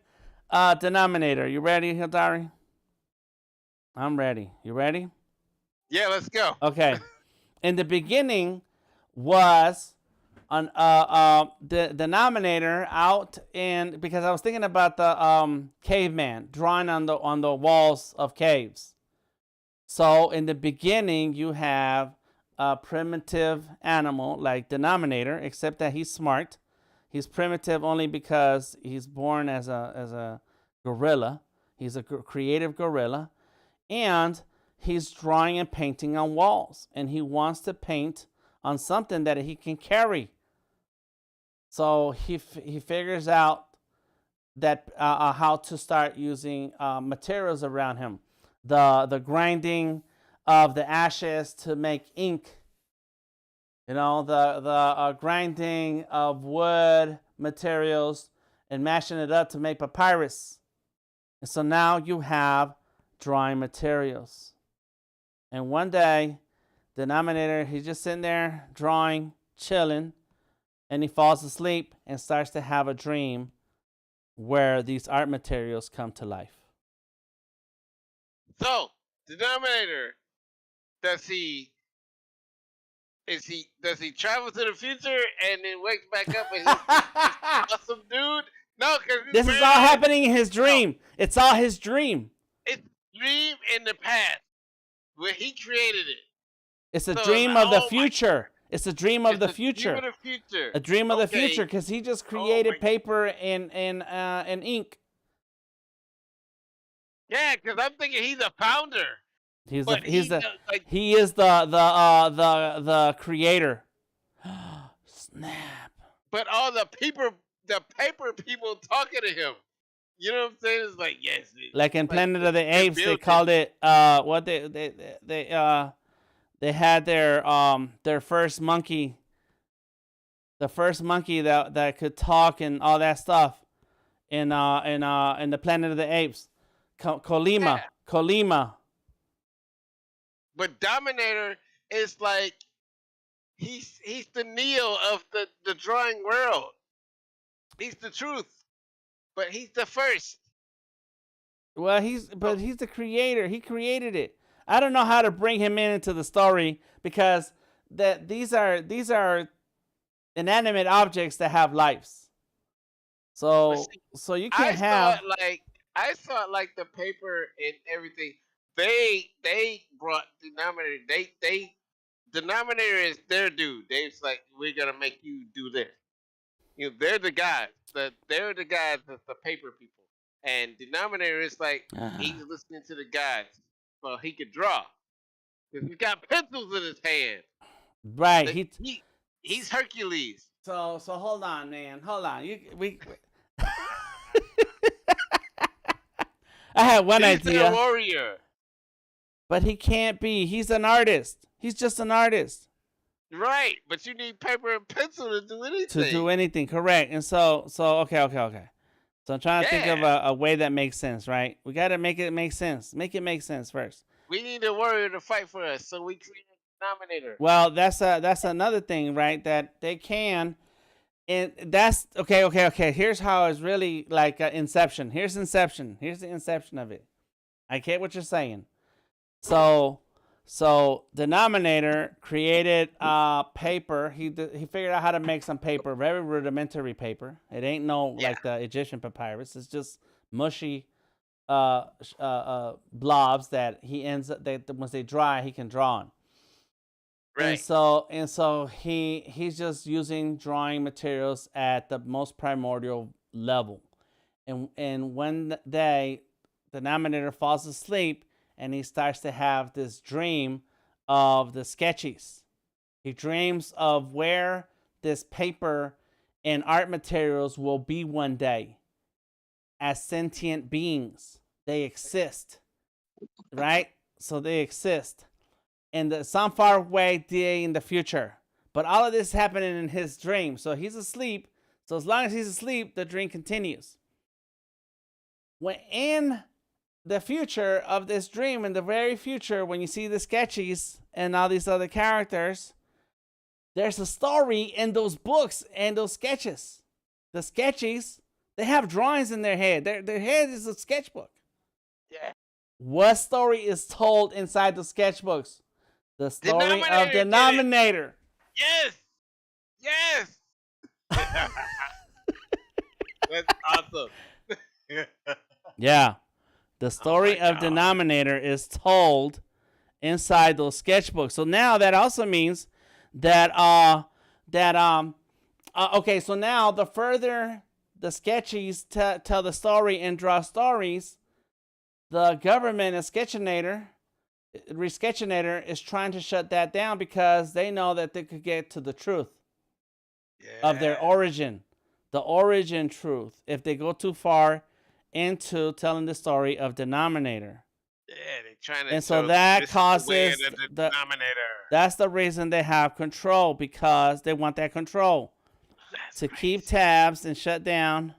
denominator. You ready, Hildari? I'm ready. You ready? Yeah, let's go. Okay. In the beginning was... on the denominator out in, because I was thinking about the caveman drawing on the walls of caves. So in the beginning you have a primitive animal like denominator, except that he's smart. He's primitive only because he's born as a gorilla. He's a creative gorilla, and he's drawing and painting on walls, and he wants to paint on something that he can carry. So he figures out that how to start using materials around him, the grinding of the ashes to make ink. You know, the grinding of wood materials and mashing it up to make papyrus. And so now you have drawing materials. And one day, denominator, he's just sitting there drawing, chilling. And he falls asleep and starts to have a dream where these art materials come to life. So, denominator, does he travel to the future and then wakes back up and he's awesome dude? No, because this is all happening in his dream. No. It's all his dream. It's dream in the past where he created it. It's a dream of the future. It's a dream of the future. Dream of the future. A dream of the future, because he just created paper and ink. Yeah, because I'm thinking he's a founder. He is the creator. Snap. But all the paper people talking to him. You know what I'm saying? It's like, yes. Like in Planet of the Apes, they called it what they had their first monkey, the first monkey that could talk and all that stuff in the Planet of the Apes, Colima. Yeah. Colima. But Dominator is like he's the Neo of the drawing world. He's the truth, but he's the first. Well, he's the creator. He created it. I don't know how to bring him into the story because these are inanimate objects that have lives. But So see, you can't have. I thought like the paper and everything. They brought denominator. They denominator is their dude. They's like, we're gonna make you do this. You know, they're the guys. They're the guys that's the paper people. And denominator is like he's listening to the guys, so he could draw. Cause he's got pencils in his hand. Right. He's Hercules. So hold on, man. Hold on. We I had one He's idea. a warrior. But he can't be. He's an artist. He's just an artist. Right, but you need paper and pencil to do anything. To do anything, correct. And so okay. So I'm trying to think of a way that makes sense, right? We got to make it make sense. Make it make sense first. We need a warrior to fight for us, so we create a denominator. Well, that's another thing, right? That they can, and that's okay. Here's how it's really like Inception. Here's Inception. Here's the inception of it. I get what you're saying. So Denominator created paper. He figured out how to make some paper, very rudimentary paper. It ain't like the Egyptian papyrus. It's just mushy blobs that he ends up that once they dry he can draw on. Right. And so he's just using drawing materials at the most primordial level. And one day Denominator falls asleep and he starts to have this dream of the sketchies. He dreams of where this paper and art materials will be one day as sentient beings. They exist, right? So they exist in some far away day in the future. But all of this is happening in his dream. So he's asleep. So as long as he's asleep, the dream continues. When in the future of this dream, in the very future, when you see the sketchies and all these other characters, there's a story in those books and those sketches. The sketchies, they have drawings in their head. Their head is a sketchbook. Yeah. What story is told inside the sketchbooks? The story of Denominator. Yes. That's awesome. Yeah. The story of Denominator is told inside those sketchbooks. So now that also means that okay, so now the further the sketchies tell the story and draw stories, the government and Sketchinator is trying to shut that down because they know that they could get to the truth of their origin, the origin truth, if they go too far into telling the story of Denominator. Yeah, they're trying to. And so that causes the Denominator. That's the reason they have control, because they want that control to keep tabs and shut down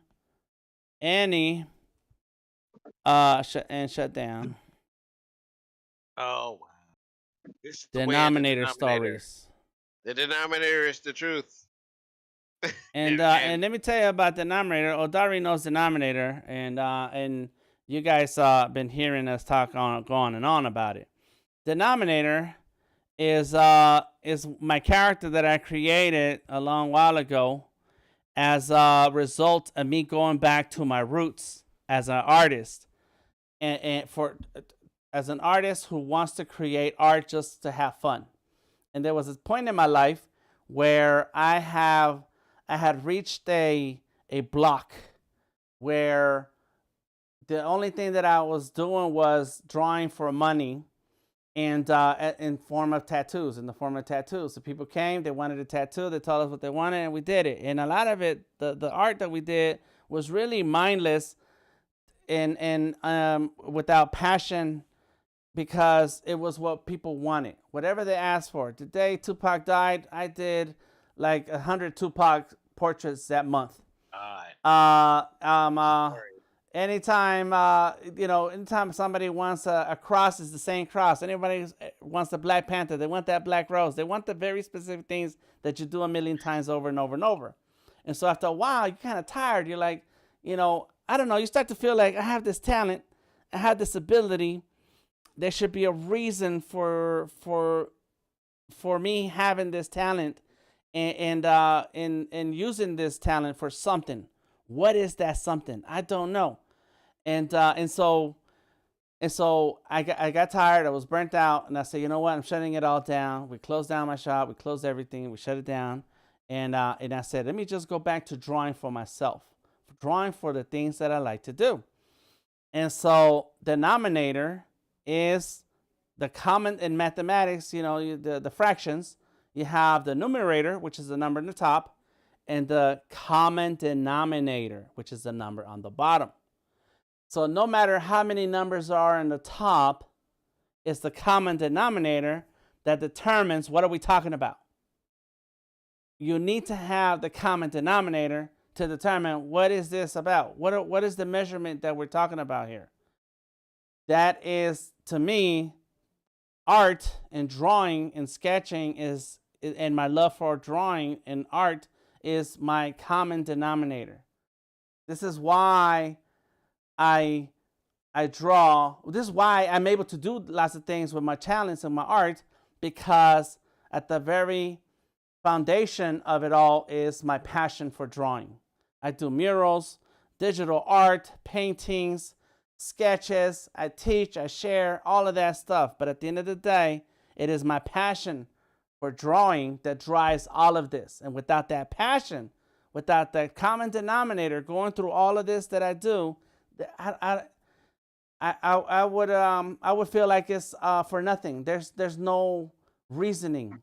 any shut down. Oh wow! This is Denominator stories. The Denominator is the truth. And let me tell you about Denominator. Odari knows Denominator, and you guys been hearing us talk on and on about it. Denominator is my character that I created a long while ago as a result of me going back to my roots as an artist, and as an artist who wants to create art just to have fun. And there was a point in my life where I had reached a block where the only thing that I was doing was drawing for money, and in form of tattoos. So people came, they wanted a tattoo, they told us what they wanted, and we did it. And a lot of it, the art that we did was really mindless and without passion, because it was what people wanted, whatever they asked for. The day Tupac died, I did like 100 Tupac portraits that month. Anytime somebody wants a cross, it's the same cross. Anybody wants the Black Panther, they want that black rose. They want the very specific things that you do a million times over and over and over. And so after a while, you're kind of tired. You're like, I don't know. You start to feel like, I have this talent, I have this ability. There should be a reason for me having this talent and using this talent for something. What is that something? I don't know. And so I got tired. I was burnt out, and I said, you know what? I'm shutting it all down. We closed down my shop. We closed everything. We shut it down, and I said, let me just go back to drawing for myself, drawing for the things that I like to do. And so the denominator is the common in mathematics. You know, the fractions. You have the numerator, which is the number in the top, and the common denominator, which is the number on the bottom. So no matter how many numbers are in the top, it's the common denominator that determines what are we talking about. You need to have the common denominator to determine what is this about. What is the measurement that we're talking about here? That is, to me, art and drawing and sketching is, and my love for drawing and art is my common denominator. This is why I draw. This is why I'm able to do lots of things with my talents and my art, because at the very foundation of it all is my passion for drawing. I do murals, digital art, paintings, sketches. I teach, I share, all of that stuff. But at the end of the day, it is my passion for drawing that drives all of this. And without that passion, without that common denominator going through all of this that I do, I would feel like it's for nothing. There's no reasoning.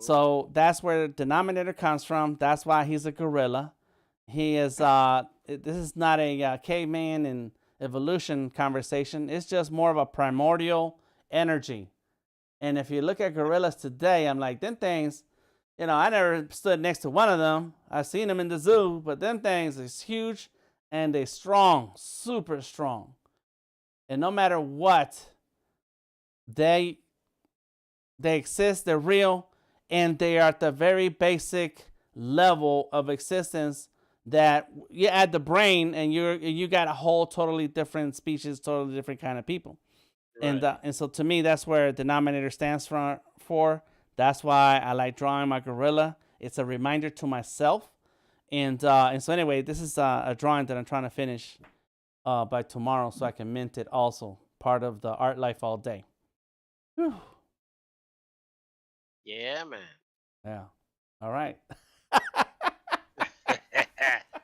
So that's where the denominator comes from. That's why he's a gorilla. He is. This is not a caveman and evolution conversation. It's just more of a primordial energy. And if you look at gorillas today, I'm like, them things. You know, I never stood next to one of them. I've seen them in the zoo, but them things is huge and they strong, super strong. And no matter what, they exist, they're real, and they are at the very basic level of existence that you add the brain and you got a whole totally different species, totally different kind of people. Right. And so to me, that's where denominator stands for. That's why I like drawing my gorilla. It's a reminder to myself. And so anyway, this is a drawing that I'm trying to finish by tomorrow so I can mint it also. Part of the art life all day. Whew. Yeah, man. Yeah. All right.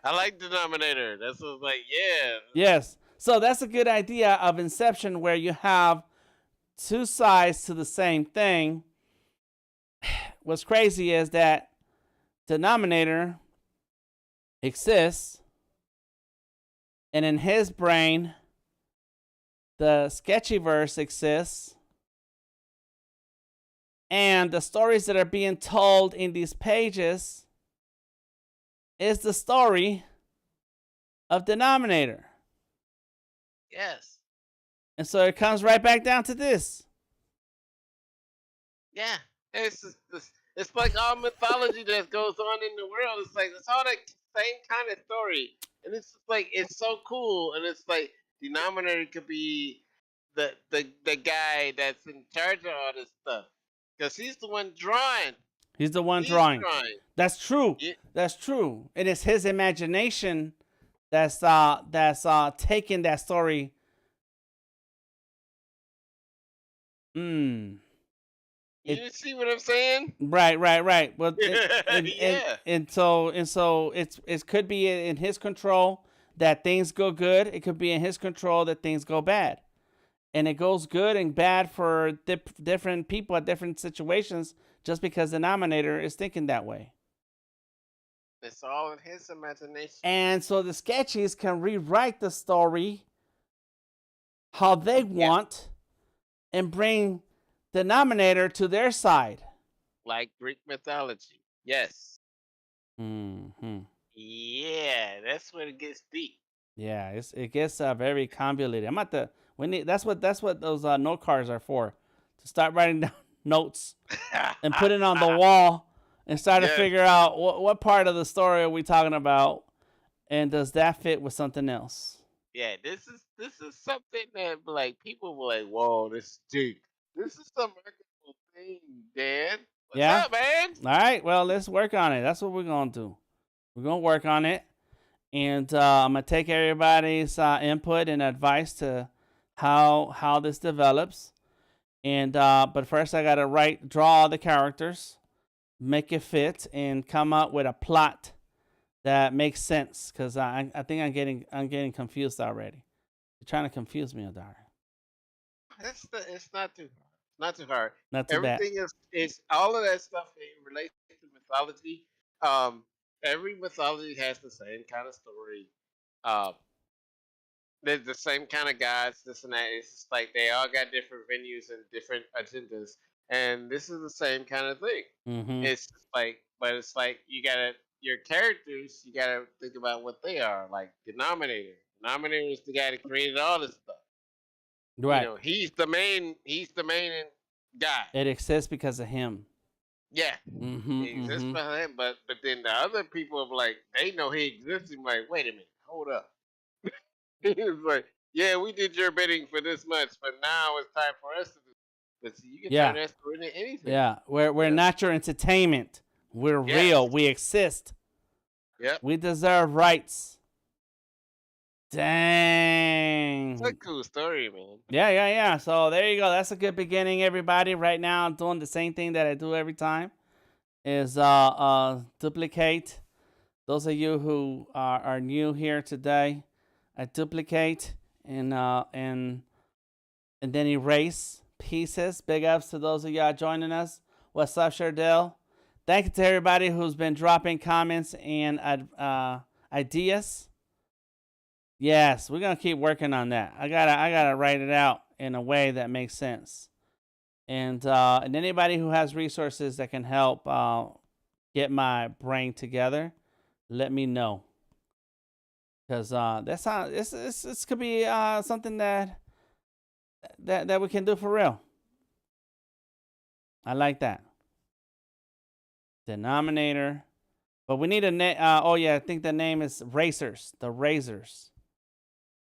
I like denominator. That's what like, yeah. Yes. So that's a good idea of inception, where you have two sides to the same thing. What's crazy is that denominator exists, and in his brain, the Sketchyverse exists, and the stories that are being told in these pages is the story of denominator. Yes. And so it comes right back down to this. Yeah. It's like all mythology that goes on in the world. It's like it's all that same kind of story, and it's just like it's so cool. And it's like denominator could be the guy that's in charge of all this stuff, because he's the one drawing. He's the one drawing. That's true. Yeah. That's true. It is his imagination that's taking that story. You see what I'm saying? Right. Well, yeah. And so it could be in his control that things go good. It could be in his control that things go bad, and it goes good and bad for different people at different situations, just because the denominator is thinking that way. It's all in his imagination. And so the sketchies can rewrite the story how they want and bring the denominator to their side. Like Greek mythology. Yes. Mm-hmm. Yeah, that's where it gets deep. Yeah, it gets very convoluted. That's what those note cards are for, to start writing down notes and put it on the wall and start to figure out what part of the story are we talking about, and does that fit with something else? Yeah, this is something that like people were like, whoa, this is deep. This is some marketable thing, Dan. What's Yeah? up, man? All right. Well, let's work on it. That's what we're going to do. We're going to work on it. And I'm going to take everybody's input and advice to how this develops. And but first I got to draw all the characters, make it fit, and come up with a plot that makes sense. Because I think I'm getting confused already. You're trying to confuse me, Adar. It's not too hard. Not too hard. Not too bad. Everything is all of that stuff relates to mythology. Every mythology has the same kind of story. There's the same kind of gods, this and that. It's just like they all got different venues and different agendas, and this is the same kind of thing. Mm-hmm. It's just like, but it's like your characters, you gotta think about what they are. Like Denominator. Denominator is the guy that created all this stuff. Right. You know, he's the main guy. It exists because of him. Yeah. Mm-hmm. He exists for him, but then the other people are like, they know he exists. And like, wait a minute, hold up. It's like, yeah, we did your bidding for this much, but now it's time for us to do. But see, you can turn that story into anything. Yeah, we're not your entertainment. We're real. We exist. Yep. We deserve rights. Dang. It's a cool story, man. Yeah. So there you go. That's a good beginning, everybody. Right now, I'm doing the same thing that I do every time. Is duplicate. Those of you who are new here today, I duplicate and then erase pieces. Big ups to those of y'all joining us. What's up, Shardell? Thank you to everybody who's been dropping comments and ideas. Yes, we're gonna keep working on that. I gotta write it out in a way that makes sense. And anybody who has resources that can help get my brain together, let me know. Because this could be something that we can do for real. I like that. Denominator. But we need a name. Oh, yeah, I think the name is Racers. The Razors.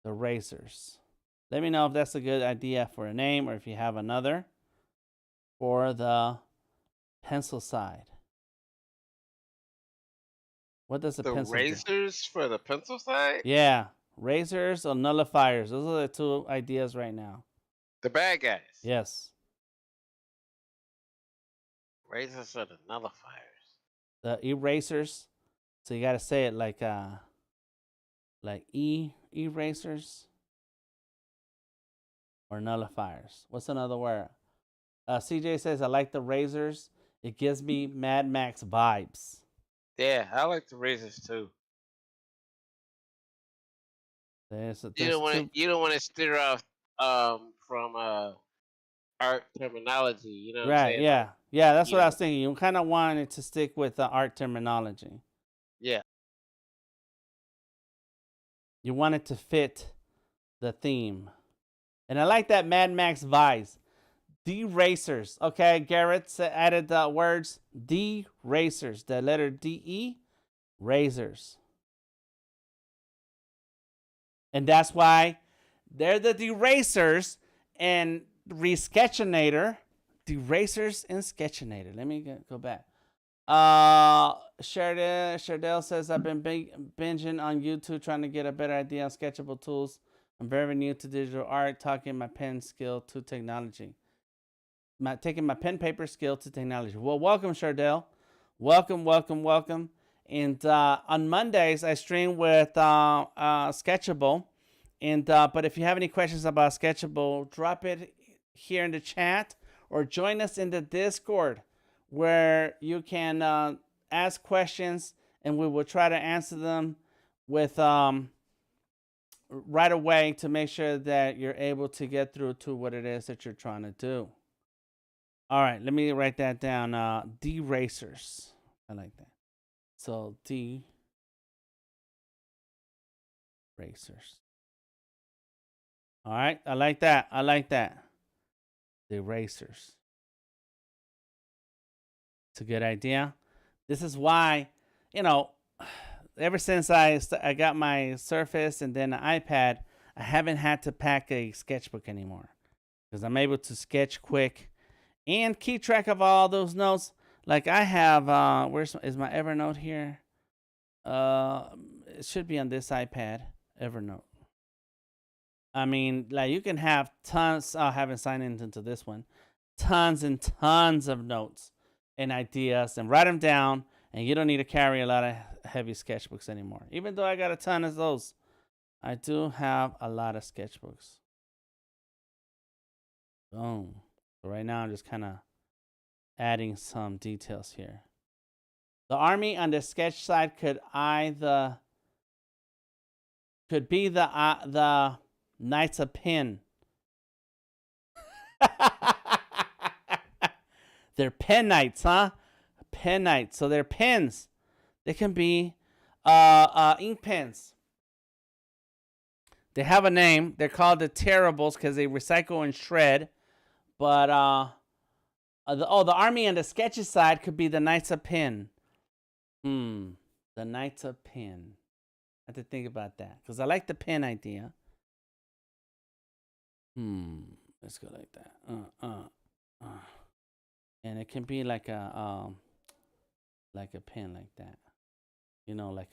The Racers. Let me know if that's a good idea for a name or if you have another for the pencil side. What does the pencil Razors do? For the pencil side? Yeah. Razors or nullifiers. Those are the two ideas right now. The bad guys. Yes. Razors are the nullifiers. The erasers. So you gotta say it like erasers or nullifiers. What's another word? CJ says I like the razors. It gives me Mad Max vibes. Yeah, I like the razors too. You don't want to steer off from art terminology. You know what I'm saying? Yeah. Yeah, that's what I was thinking. You kind of wanted to stick with the art terminology. Yeah. You want it to fit the theme. And I like that Mad Max vibes. D-Racers. Okay, Garrett added the words D-Racers. The letter D-E, razors. And that's why they're the D-Racers and Sketchinator. D-Racers and Sketchinator. Let me go back. Shardell says, I've been binging on YouTube trying to get a better idea on sketchable tools. I'm very new to digital art, taking my pen skill to technology. Taking my pen paper skill to technology. Well, welcome, Shardell. Welcome. And on Mondays, I stream with Sketchable. And but if you have any questions about Sketchable, drop it here in the chat or join us in the Discord where you can ask questions and we will try to answer them with right away to make sure that you're able to get through to what it is that you're trying to do. All right, let me write that down. D-Racers. I like that. So, D-Racers. All right, I like that. The Racers. It's a good idea. This is why, ever since I got my Surface and then the iPad, I haven't had to pack a sketchbook anymore because I'm able to sketch quick and keep track of all those notes. Like I have, is my Evernote here? It should be on this iPad, Evernote. I mean, like you can have tons. I haven't signed into this one. Tons and tons of notes and ideas, and write them down. And you don't need to carry a lot of heavy sketchbooks anymore. Even though I got a ton of those, I do have a lot of sketchbooks. Boom. So right now I'm just kind of adding some details here. The army on the sketch side could be the Knights of Pen. They're pen knights, huh? Pen knights. So they're pens. They can be ink pens. They have a name. They're called the Terribles because they recycle and shred. But the army on the sketchy side could be the Knights of Pen. The Knights of Pen. I have to think about that because I like the pen idea. Let's go like that. And it can be like a pen like that. You know, like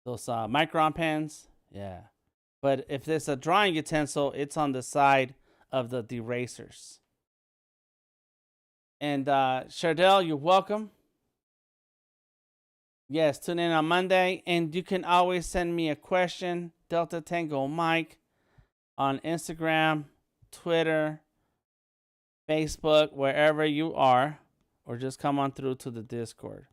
those micron pens. Yeah. But if there's a drawing utensil, it's on the side of the erasers. And Chardell, you're welcome. Yes, tune in on Monday. And you can always send me a question, Delta Tango Mike, on Instagram, Twitter, Facebook, wherever you are, or just come on through to the Discord.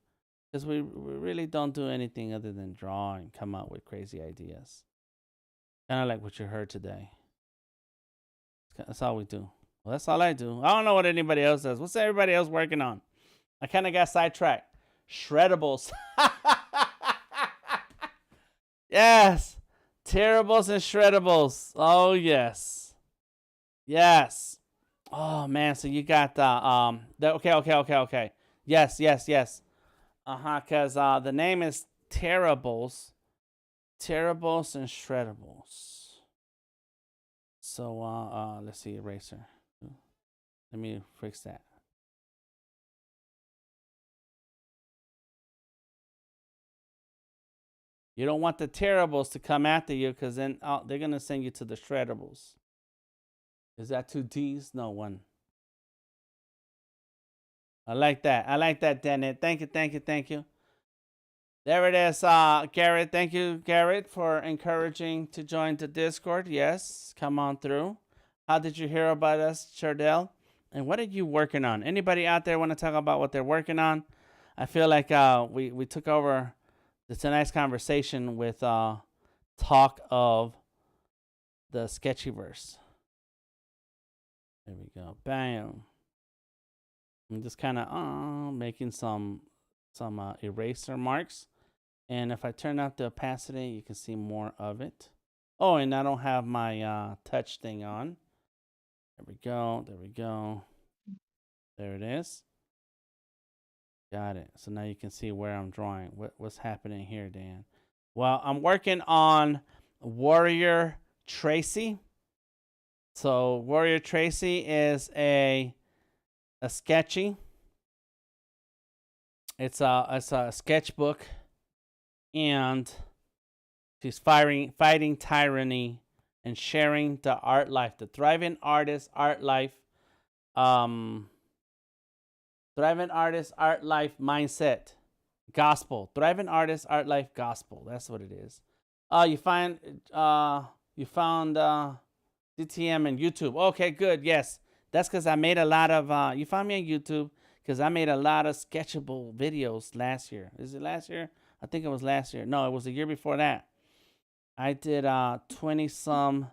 Because we really don't do anything other than draw and come up with crazy ideas. Kind of like what you heard today. That's all we do. Well, that's all I do. I don't know what anybody else does. What's everybody else working on? I kind of got sidetracked. Shreddables. Yes. Terribles and shreddables. Oh, yes. Yes. Oh, man. So you got the okay. Yes. Because the name is Terribles. Terribles and shreddables. So let's see, eraser. Let me fix that. You don't want the terribles to come after you because then they're going to send you to the shreddables. Is that 2 D's? No, 1. I like that, Dennett. Thank you. There it is, Garrett. Thank you, Garrett, for encouraging to join the Discord. Yes, come on through. How did you hear about us, Chardell? And what are you working on? Anybody out there want to talk about what they're working on? I feel like we took over tonight's conversation with talk of the Sketchyverse. There we go. Bam. I'm just kind of making some eraser marks. And if I turn up the opacity, you can see more of it. Oh, and I don't have my touch thing on. There we go. There it is. Got it. So now you can see where I'm drawing. What's happening here, Dan? Well, I'm working on Warrior Trace. So Warrior Trace is a sketchy. It's a sketchbook, and she's fighting tyranny and sharing the art life, the thriving artist art life, thriving artist art life mindset, gospel, thriving artist art life gospel. That's what it is. You found DTM and YouTube. Okay, good. Yes, that's because I made a lot of. You found me on YouTube because I made a lot of sketchable videos last year. Is it last year? I think it was last year. No, it was the year before that. I did 20 some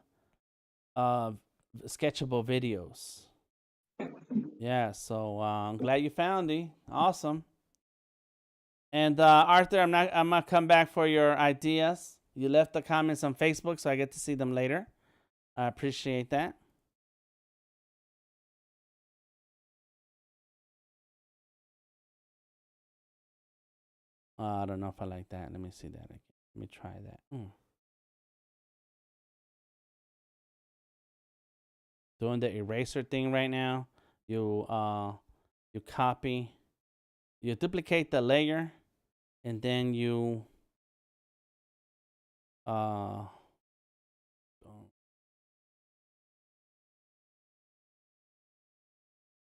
sketchable videos. Yeah, so I'm glad you found me. Awesome. And Arthur, I'm gonna come back for your ideas. You left the comments on Facebook, so I get to see them later. I appreciate that. I don't know if I like that. Let me see that again. Let me try that. Doing the eraser thing right now. you copy, you duplicate the layer, and then you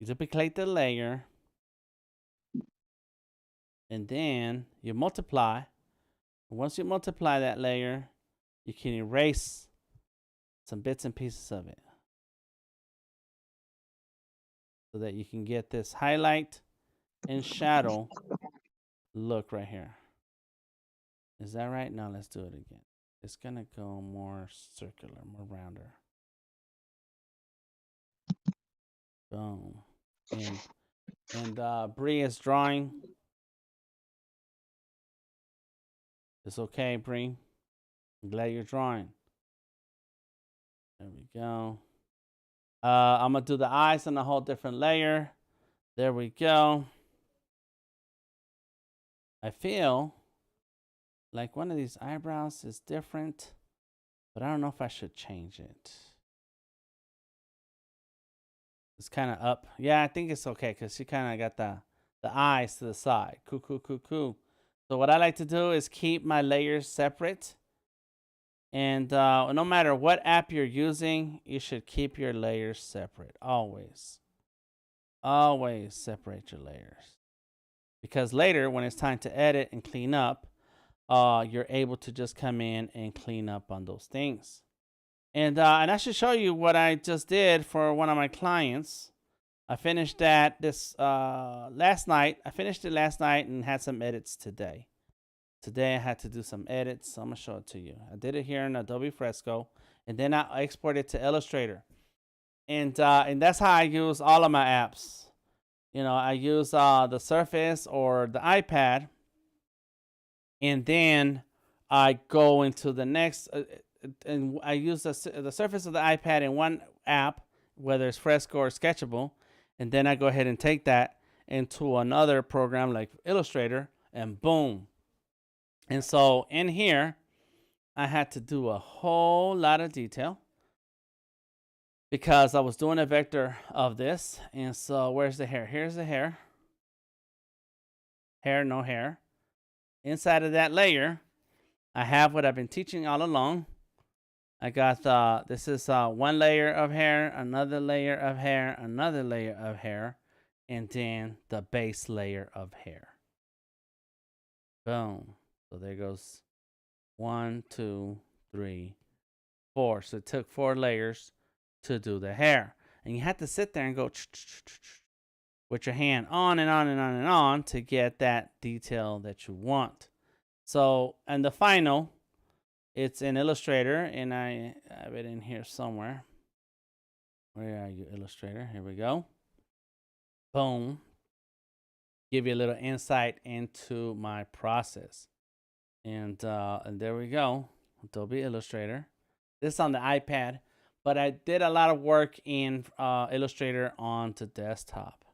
duplicate the layer, and then you multiply. Once you multiply that layer, you can erase some bits and pieces of it so that you can get this highlight and shadow look right here. Is that right? Now let's do it again. It's gonna go more circular, more rounder. Boom. And Bree is drawing. It's okay, Bree. I'm glad you're drawing. There we go. I'm gonna do the eyes on a whole different layer. There we go. I feel like one of these eyebrows is different, but I don't know if I should change it. It's kind of up. Yeah, I think it's okay because she kind of got the eyes to the side. Cool. So what I like to do is keep my layers separate. And no matter what app you're using, you should keep your layers separate. Always. Always separate your layers. Because later, when it's time to edit and clean up, you're able to just come in and clean up on those things. And I should show you what I just did for one of my clients. I finished that last night. I finished it last night and had some edits today. Today I had to do some edits, so I'm gonna show it to you. I did it here in Adobe Fresco, and then I exported it to Illustrator. And that's how I use all of my apps. You know, I use the Surface or the iPad, and then I go into the next, and I use the Surface of the iPad in one app, whether it's Fresco or Sketchable, and then I go ahead and take that into another program like Illustrator, and boom. And so in here, I had to do a whole lot of detail because I was doing a vector of this. And so where's the hair? Here's the hair. Hair, no hair. Inside of that layer, I have what I've been teaching all along. I got this is one layer of hair, another layer of hair, another layer of hair, and then the base layer of hair. Boom. So there goes 1, 2, 3, 4. So it took 4 layers to do the hair. And you have to sit there and go with your hand on and on and on and on to get that detail that you want. So, and the final, it's in Illustrator, and I have it in here somewhere. Where are you, Illustrator? Here we go. Boom. Give you a little insight into my process. And there we go, Adobe Illustrator. This is on the iPad, but I did a lot of work in Illustrator on the desktop.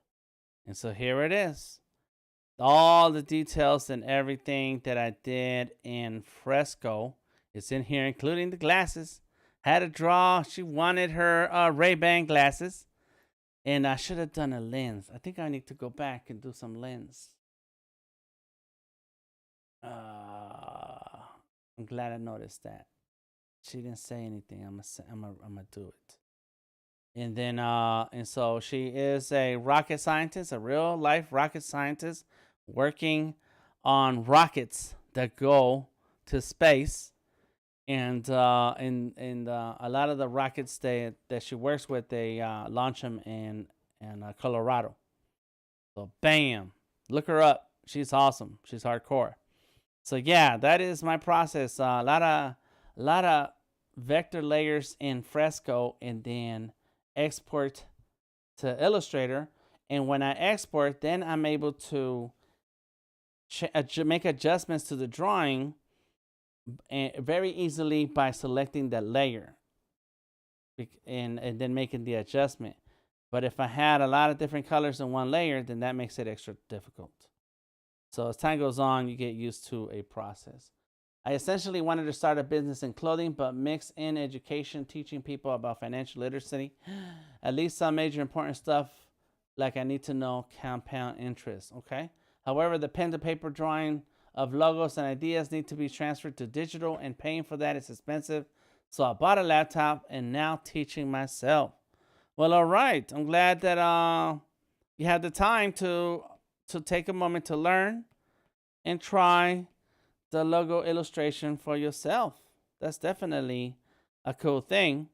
And so here it is. All the details and everything that I did in Fresco is in here, including the glasses. Had to draw. She wanted her Ray-Ban glasses. And I should have done a lens. I think I need to go back and do some lens. I'm glad I noticed that. She didn't say anything. I'm gonna do it. And then and so she is a rocket scientist, a real life rocket scientist, working on rockets that go to space. And a lot of the rockets that she works with, they launch them in Colorado. So bam, look her up. She's awesome. She's hardcore. So yeah, that is my process. A lot of vector layers in Fresco, and then export to Illustrator. And when I export, then I'm able to make adjustments to the drawing very easily by selecting that layer and then making the adjustment. But if I had a lot of different colors in one layer, then that makes it extra difficult. So as time goes on, you get used to a process. I essentially wanted to start a business in clothing, but mix in education, teaching people about financial literacy, at least some major important stuff like I need to know compound interest. Okay. However, the pen to paper drawing of logos and ideas need to be transferred to digital, and paying for that is expensive. So I bought a laptop and now teaching myself. Well, all right. I'm glad that you had the time to take a moment to learn and try the logo illustration for yourself. That's definitely a cool thing.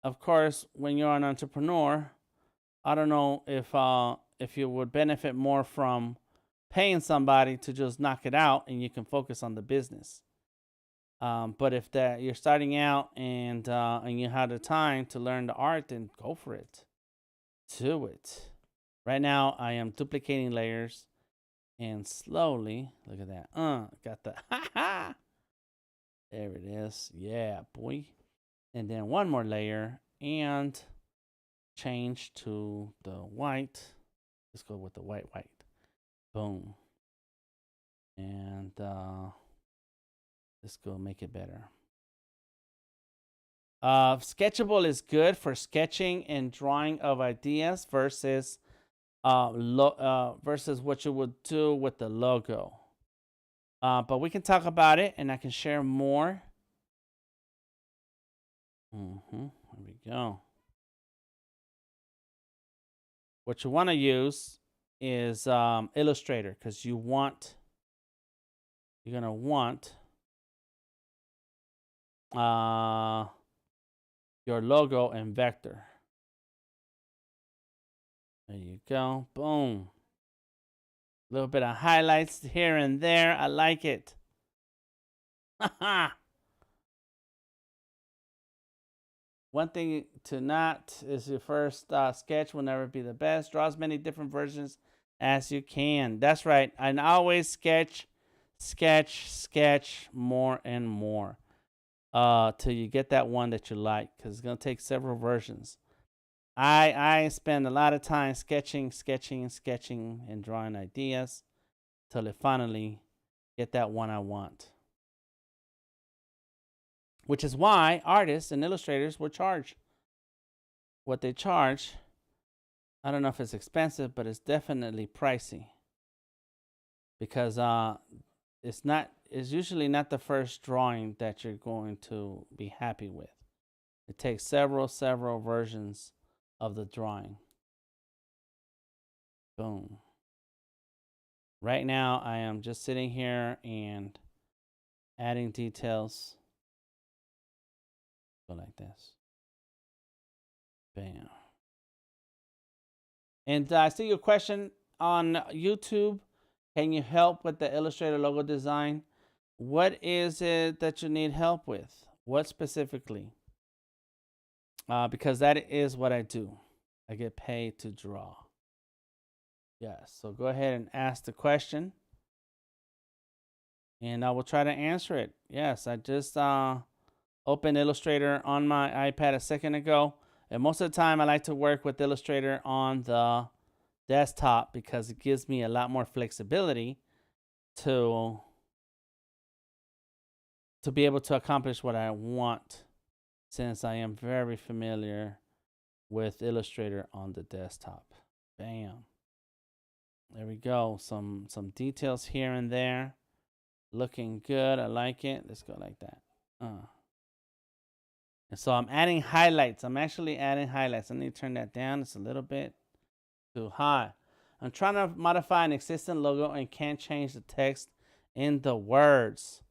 Of course, when you're an entrepreneur, I don't know if you would benefit more from paying somebody to just knock it out and you can focus on the business. But if that you're starting out and you have the time to learn the art, then go for it. Do it. Right now, I am duplicating layers and slowly, look at that. Got the there it is. Yeah, boy. And then one more layer and change to the white. Let's go with the white. Boom. And let's go make it better. Sketchable is good for sketching and drawing of ideas versus versus what you would do with the logo. But we can talk about it, and I can share more. There we go. What you want to use is Illustrator, because you're gonna want your logo and vector. There you go. Boom. A little bit of highlights here and there. I like it. One thing to not is your first sketch will never be the best. Draw as many different versions as you can. That's right. And always sketch more and more till you get that one that you like, because it's going to take several versions. I spend a lot of time sketching and drawing ideas till I finally get that one I want. Which is why artists and illustrators will charge what they charge. I don't know if it's expensive, but it's definitely pricey. Because it's usually not the first drawing that you're going to be happy with. It takes several versions of the drawing. Boom. Right now, I am just sitting here and adding details. Go like this. Bam. And I see your question on YouTube. Can you help with the Illustrator logo design? What is it that you need help with? What specifically? Because that is what I do. I get paid to draw. Yes, so go ahead and ask the question, and I will try to answer it. Yes, I just opened Illustrator on my iPad a second ago, and most of the time I like to work with Illustrator on the desktop because it gives me a lot more flexibility to be able to accomplish what I want, since I am very familiar with Illustrator on the desktop. Bam. There we go. Some details here and there. Looking good. I like it. Let's go like that. And so I'm adding highlights. I'm actually adding highlights. I need to turn that down. It's a little bit too high. I'm trying to modify an existing logo and can't change the text in the words.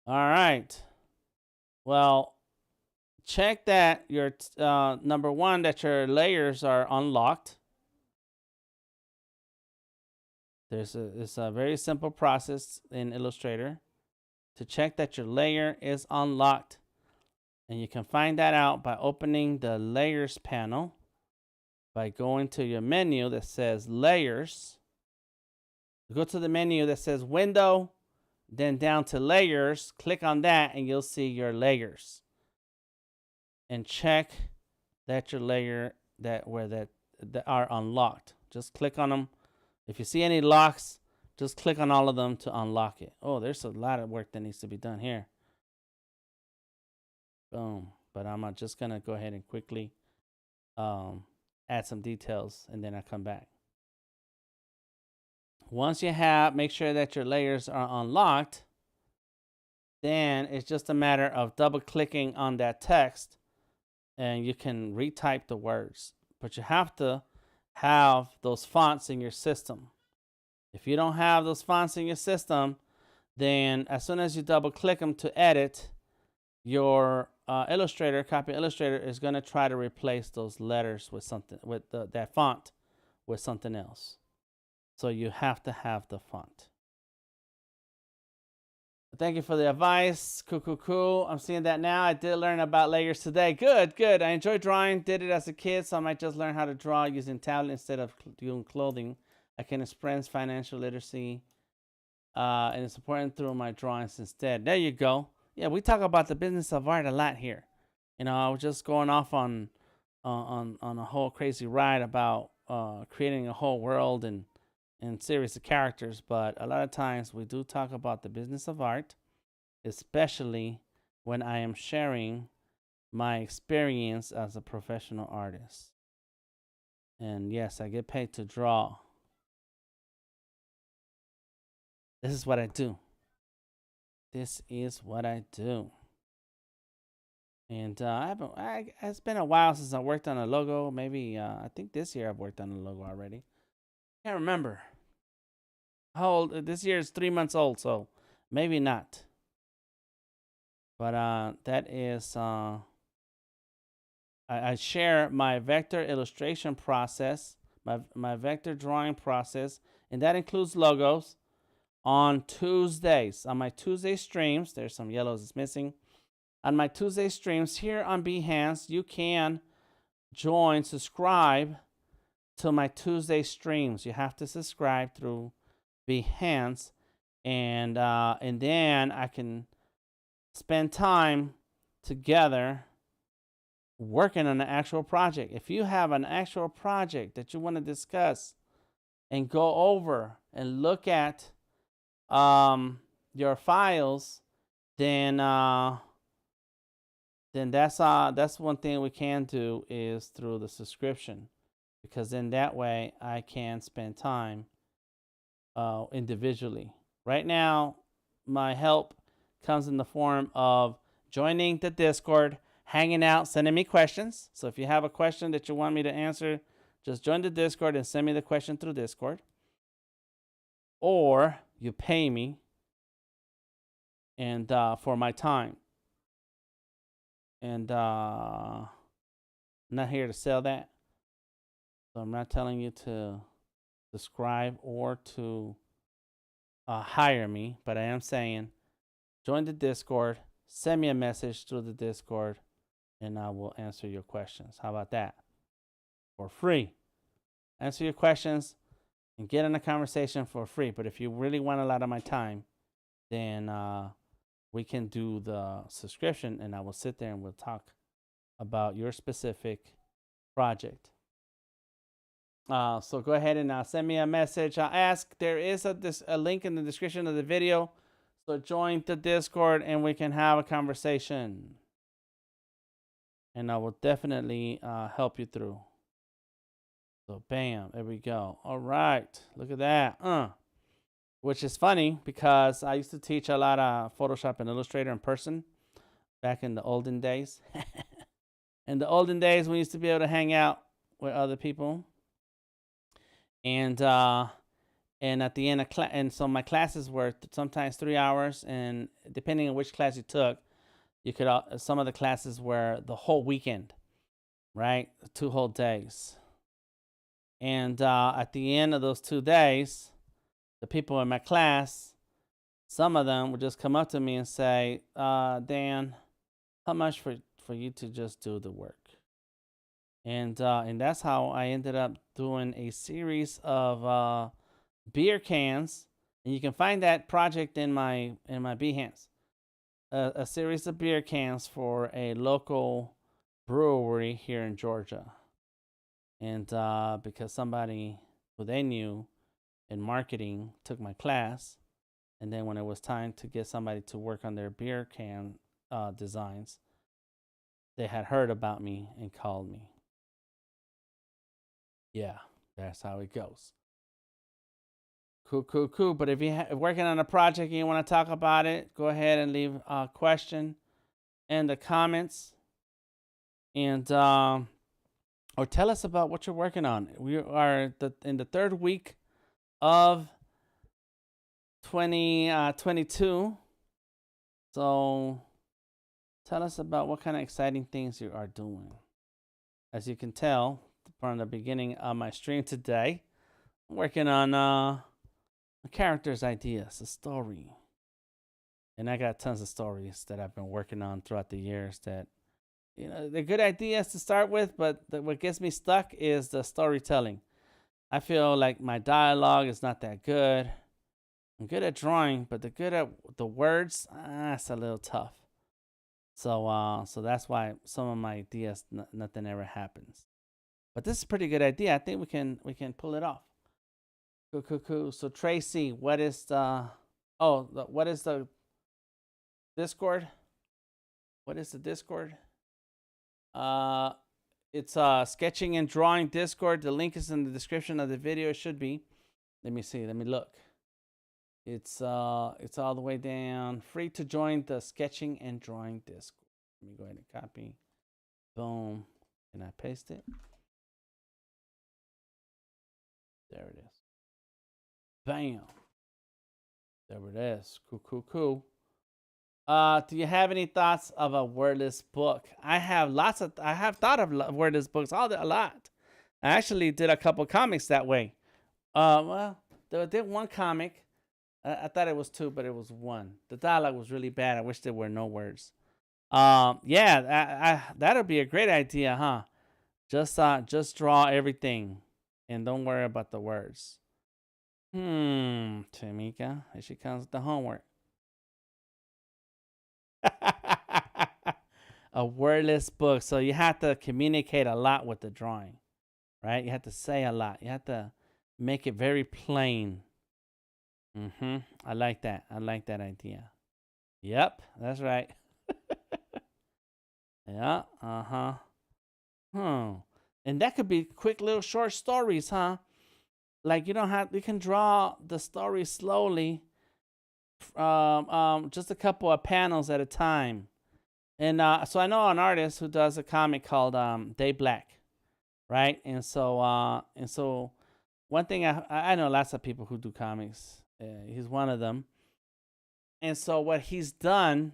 All right. Well, check that your number one, that your layers are unlocked. It's a very simple process in Illustrator to check that your layer is unlocked. And you can find that out by opening the Layers panel, by going to your menu that says Layers. Go to the menu that says Window, then down to Layers. Click on that and you'll see your layers. And check that your layer that are unlocked. Just click on them. If you see any locks, just click on all of them to unlock it. Oh, there's a lot of work that needs to be done here. Boom. But I'm just going to go ahead and quickly add some details, and then I come back. Once you have, make sure that your layers are unlocked, then it's just a matter of double clicking on that text and you can retype the words. But you have to have those fonts in your system. If you don't have those fonts in your system, then as soon as you double click them to edit, your Illustrator, Copy Illustrator, is going to try to replace those letters with something, with that font with something else. So you have to have the font. Thank you for the advice. Cool. I'm seeing that now. I did learn about layers today. Good. I enjoy drawing. Did it as a kid, so I might just learn how to draw using tablet instead of doing clothing. I can express financial literacy, and it's important through my drawings instead. There you go. Yeah, we talk about the business of art a lot here. You know, I was just going off on a whole crazy ride about creating a whole world and series of characters, but a lot of times we do talk about the business of art, especially when I am sharing my experience as a professional artist. And yes, I get paid to draw. This is what I do. This is what I do. And it's been a while since I worked on a logo. Maybe I think this year I've worked on a logo already. Can't remember. How old? This year is 3 months old, so maybe not. But that is, I share my vector illustration process, my vector drawing process, and that includes logos on Tuesdays. On my Tuesday streams, there's some yellows it's missing. On my Tuesday streams here on Behance, you can subscribe to my Tuesday streams. You have to subscribe through Behance, and then I can spend time together working on an actual project. If you have an actual project that you want to discuss and go over and look at your files, then that's one thing we can do is through the subscription, because then that way I can spend time individually. Right now, my help comes in the form of joining the Discord, hanging out, sending me questions. So if you have a question that you want me to answer, just join the Discord and send me the question through Discord. Or you pay me and for my time. And I'm not here to sell that. So I'm not telling you to subscribe or to hire me, but I am saying join the Discord, send me a message through the Discord, and I will answer your questions. How about that? For free. Answer your questions and get in a conversation for free. But if you really want a lot of my time, then we can do the subscription, and I will sit there and we'll talk about your specific project. So go ahead and send me a message. I'll ask. There is a link in the description of the video. So join the Discord and we can have a conversation. And I will definitely help you through. So bam, there we go. All right, look at that. Which is funny because I used to teach a lot of Photoshop and Illustrator in person back in the olden days. In the olden days, we used to be able to hang out with other people. And at the end of class, and so my classes were sometimes 3 hours, and depending on which class you took, you could some of the classes were the whole weekend, right? 2 whole days. And at the end of those 2 days, the people in my class, some of them would just come up to me and say, Dan, how much for you to just do the work? And that's how I ended up doing a series of beer cans, and you can find that project in my Behance. A series of beer cans for a local brewery here in Georgia. And because somebody who they knew in marketing took my class, and then when it was time to get somebody to work on their beer can designs, they had heard about me and called me. Yeah, that's how it goes. Cool, cool, cool. But if you're working on a project and you want to talk about it, go ahead and leave a question in the comments, and or tell us about what you're working on. We are in the third week of 2022. So tell us about what kind of exciting things you are doing. As you can tell from the beginning of my stream today, I'm working on a character's ideas, a story. And I got tons of stories that I've been working on throughout the years that, you know, they're good ideas to start with, but what gets me stuck is the storytelling. I feel like my dialogue is not that good. I'm good at drawing, but the words, it's a little tough. So that's why some of my ideas, nothing ever happens. But this is a pretty good idea. I think we can pull it off. Cool, cool, cool. So Tracy, what is the Discord? What is the Discord? It's sketching and drawing Discord. The link is in the description of the video. It should be. Let me see. Let me look. It's all the way down. Free to join the sketching and drawing Discord. Let me go ahead and copy. Boom. Can I paste it? There it is. Bam. There it is. Cool, cool, cool. Do you have any thoughts of a wordless book? I have thought of wordless books a lot. I actually did a couple comics that way. Well, I did one comic. I thought it was two, but it was one. The dialogue was really bad. I wish there were no words. Yeah, that'll be a great idea, huh? Just draw everything and don't worry about the words. Tamika, here she comes with the homework. A wordless book. So you have to communicate a lot with the drawing, right? You have to say a lot. You have to make it very plain. I like that. I like that idea. Yep, that's right. Yeah, And that could be quick little short stories, huh? Like you can draw the story slowly. Just a couple of panels at a time. And so I know an artist who does a comic called Day Black, right? And so one thing I know lots of people who do comics. He's one of them. And so what he's done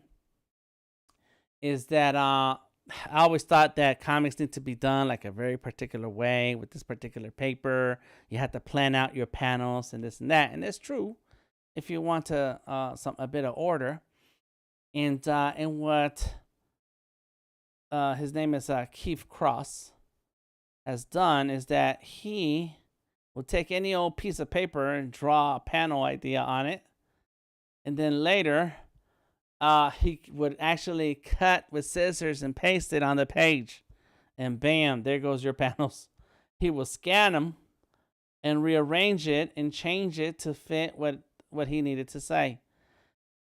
is that I always thought that comics need to be done like a very particular way with this particular paper. You have to plan out your panels and this and that, and it's true if you want to a bit of order. And what his name is Keith Cross has done is that he will take any old piece of paper and draw a panel idea on it, and then later he would actually cut with scissors and paste it on the page, and bam, there goes your panels. He will scan them and rearrange it and change it to fit what he needed to say.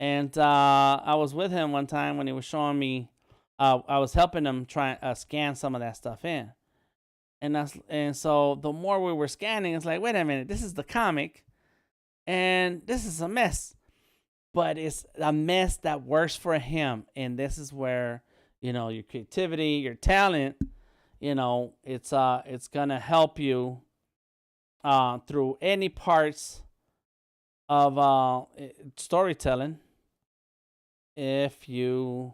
And I was with him one time when he was showing me. I was helping him try scan some of that stuff in, and so the more we were scanning, it's like, wait a minute, this is the comic, and this is a mess, but it's a mess that works for him. And this is where your creativity, your talent, it's gonna help you through any parts of storytelling if you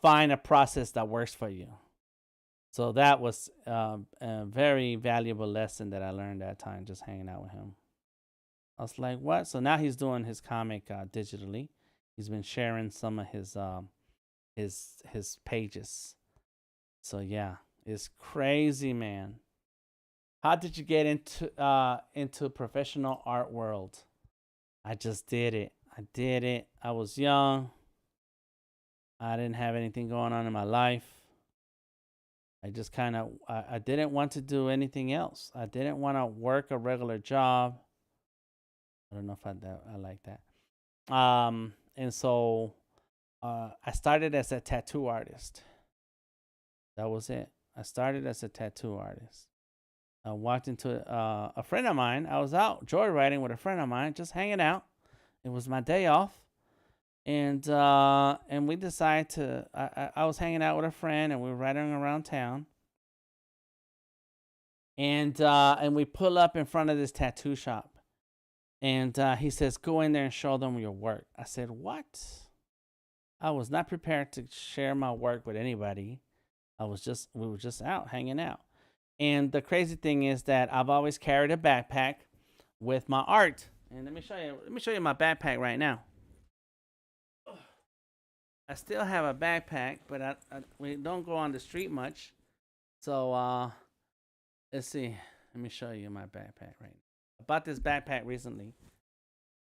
find a process that works for you. So that was a very valuable lesson that I learned that time just hanging out with him. I was like, what? So now he's doing his comic digitally. He's been sharing some of his pages. So yeah, it's crazy, man. How did you get into professional art world? I just did it. I was young. I didn't have anything going on in my life. I just I didn't want to do anything else. I didn't want to work a regular job. I don't know if I like that. And so I started as a tattoo artist. That was it. I started as a tattoo artist. I walked into a friend of mine. I was out joyriding with a friend of mine, just hanging out. It was my day off, and we decided to. I was hanging out with a friend, and we were riding around town. And we pull up in front of this tattoo shop, and he says, "Go in there and show them your work." I said, "What?" I was not prepared to share my work with anybody. We were just out hanging out. And the crazy thing is that I've always carried a backpack with my art. And let me show you my backpack right now. I still have a backpack, but we don't go on the street much. So let's see. Let me show you my backpack right now. I bought this backpack recently.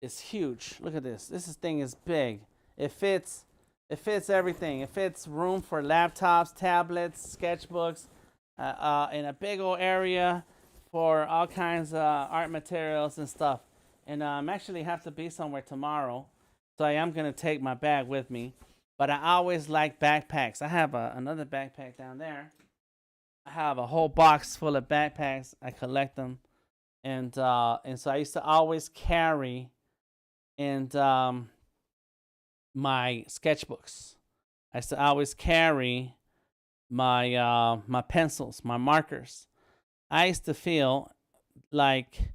It's huge. Look at this. This thing is big. It fits everything. It fits room for laptops, tablets, sketchbooks, in a big old area for all kinds of art materials and stuff. And I'm actually have to be somewhere tomorrow, so I am gonna take my bag with me. But I always like backpacks. I have another backpack down there. I have a whole box full of backpacks. I collect them, and so I used to always carry my sketchbooks. I used to always carry my my pencils, my markers. I used to feel like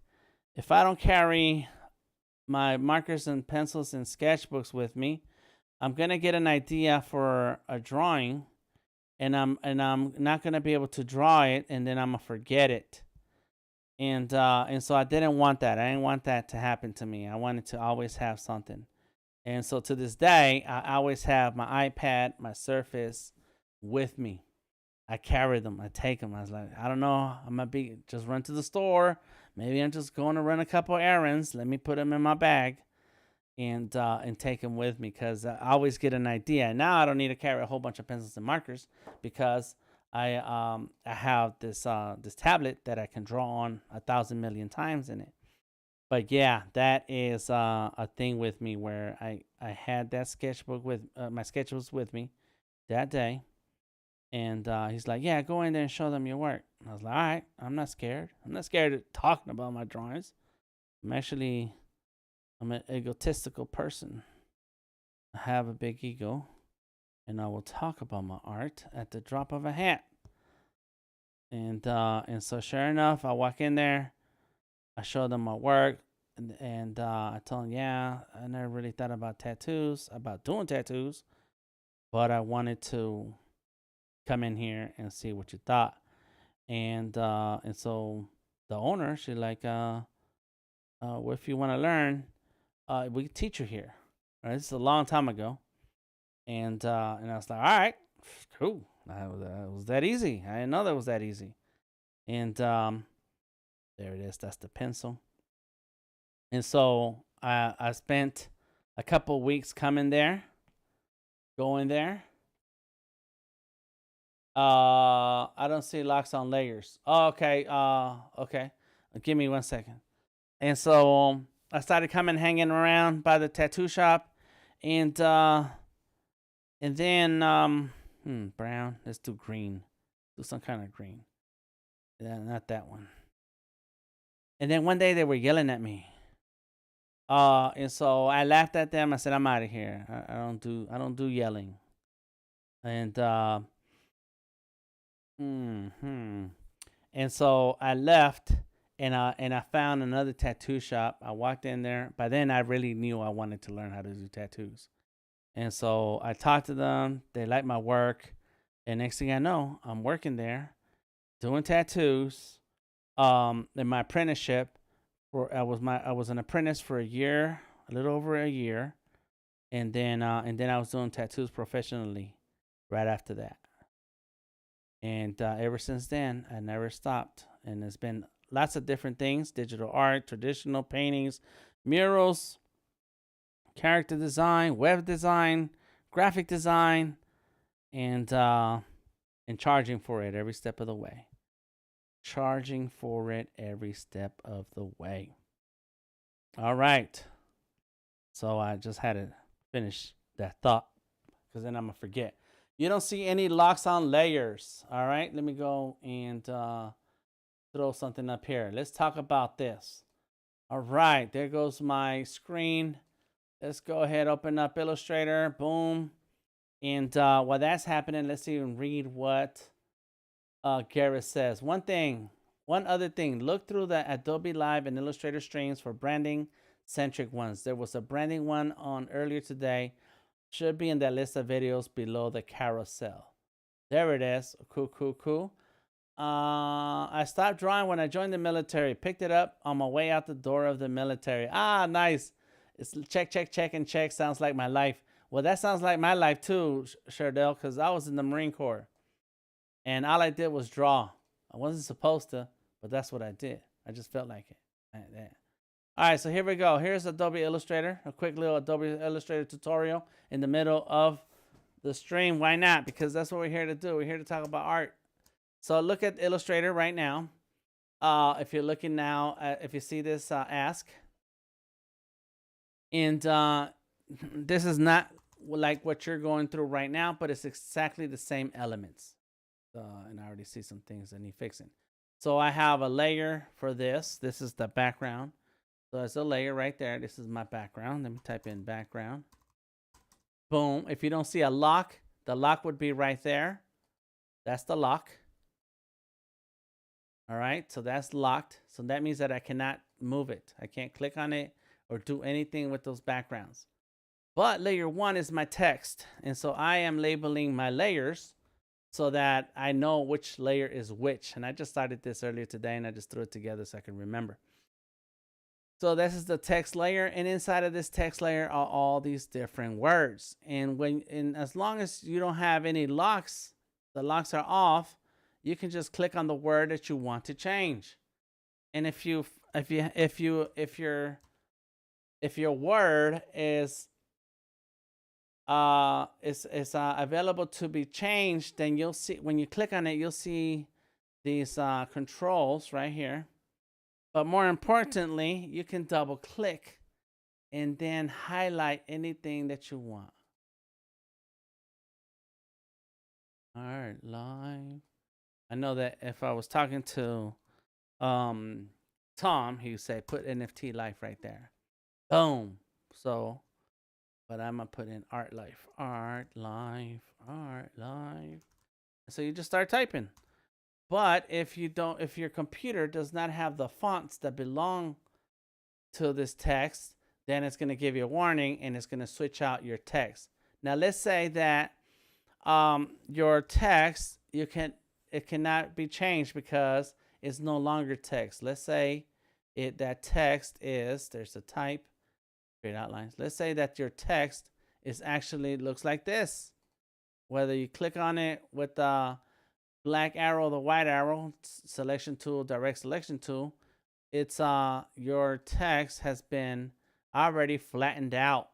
if I don't carry my markers and pencils and sketchbooks with me, I'm gonna get an idea for a drawing, and I'm not gonna be able to draw it, and then I'm gonna forget it. And so I didn't want that. I didn't want that to happen to me. I wanted to always have something. And so to this day, I always have my iPad, my Surface with me. I carry them. I take them. I was like, I don't know. I might be just run to the store. Maybe I'm just going to run a couple errands. Let me put them in my bag and take them with me, because I always get an idea. Now I don't need to carry a whole bunch of pencils and markers, because I have this tablet that I can draw on 1,000 million times in it. But yeah, that is a thing with me where I had that sketchbook with my sketches with me that day. And he's like, "Yeah, go in there and show them your work." And I was like, "All right, I'm not scared. I'm not scared of talking about my drawings. I'm an egotistical person. I have a big ego, and I will talk about my art at the drop of a hat." And so sure enough, I walk in there, I show them my work, and I told them, "Yeah, I never really thought about doing tattoos, but I wanted to come in here and see what you thought." And so the owner, she like, well, if you want to learn, we can teach you here. All right, this is a long time ago, and I was like, "All right, cool. That was that easy. I didn't know that was that easy." And there it is. That's the pencil. And so I spent a couple weeks going there. I don't see locks on layers. Oh, okay. Okay. Give me 1 second. And so I started hanging around by the tattoo shop, and then brown. Let's do green. Do some kind of green. Yeah, not that one. And then one day they were yelling at me. And so I laughed at them. I said, "I'm out of here. I don't do yelling." And and so I left, and I found another tattoo shop. I walked in there. By then I really knew I wanted to learn how to do tattoos. And so I talked to them. They liked my work. And next thing I know, I'm working there doing tattoos. In my apprenticeship, I was an apprentice for a year, a little over a year. And then I was doing tattoos professionally right after that. And ever since then, I never stopped. And it's been lots of different things: digital art, traditional paintings, murals, character design, web design, graphic design, and charging for it every step of the way. Charging for it every step of the way. All right. So I just had to finish that thought, because then I'm going to forget. You don't see any locks on layers. All right. Let me go and throw something up here. Let's talk about this. All right, there goes my screen. Let's go ahead, open up Illustrator. Boom. And while that's happening, let's even read what Garrett says. One other thing, look through the Adobe Live and Illustrator streams for branding centric ones. There was a branding one on earlier today. Should be in that list of videos below the carousel. There it is. Cool. I stopped drawing when I joined the military. Picked it up on my way out the door of the military. Ah, nice. It's check, and check. Sounds like my life. Well, that sounds like my life too, Shardell, because I was in the Marine Corps. And all I did was draw. I wasn't supposed to, but that's what I did. I just felt like it. All right, so here we go. Here's Adobe Illustrator. A quick little Adobe Illustrator tutorial in the middle of the stream. Why not? Because that's what we're here to do. We're here to talk about art. So look at Illustrator right now. If you're looking now, if you see this ask. And this is not like what you're going through right now, but it's exactly the same elements. And I already see some things that need fixing. So I have a layer for this. This is the background. So it's a layer right there. This is my background. Let me type in background. Boom. If you don't see a lock, the lock would be right there. That's the lock. All right. So that's locked. So that means that I cannot move it. I can't click on it or do anything with those backgrounds. But layer 1 is my text. And so I am labeling my layers so that I know which layer is which. And I just started this earlier today and I just threw it together so I can remember. So this is the text layer, and inside of this text layer are all these different words. And as long as you don't have any locks, the locks are off, you can just click on the word that you want to change. And if your word is available to be changed, then you'll see when you click on it, you'll see these controls right here. But more importantly, you can double click and then highlight anything that you want. All right, live. I know that if I was talking to Tom, he would say put NFT life right there. Boom. So, but I'm gonna put in art life, art life, art life. So you just start typing. But if your computer does not have the fonts that belong to this text, then it's going to give you a warning and it's going to switch out your text. Now let's say that your text it cannot be changed because it's no longer text. Let's say that text is, there's a type, create outlines. Let's say that your text is actually looks like this. Whether you click on it with the black arrow, the white arrow, selection tool, direct selection tool, it's your text has been already flattened out.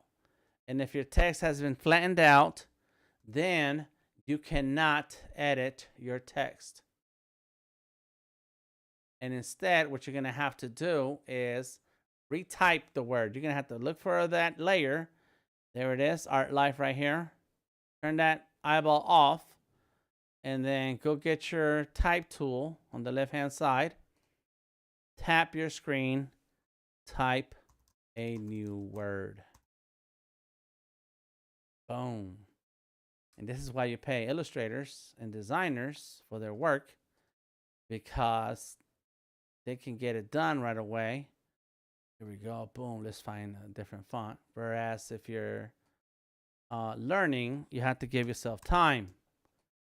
And if your text has been flattened out, then you cannot edit your text. And instead, what you're going to have to do is retype the word. You're going to have to look for that layer. There it is, art life right here. Turn that eyeball off. And then go get your type tool on the left-hand side. Tap your screen. Type a new word. Boom. And this is why you pay illustrators and designers for their work, because they can get it done right away. Here we go. Boom. Let's find a different font. Whereas if you're learning, you have to give yourself time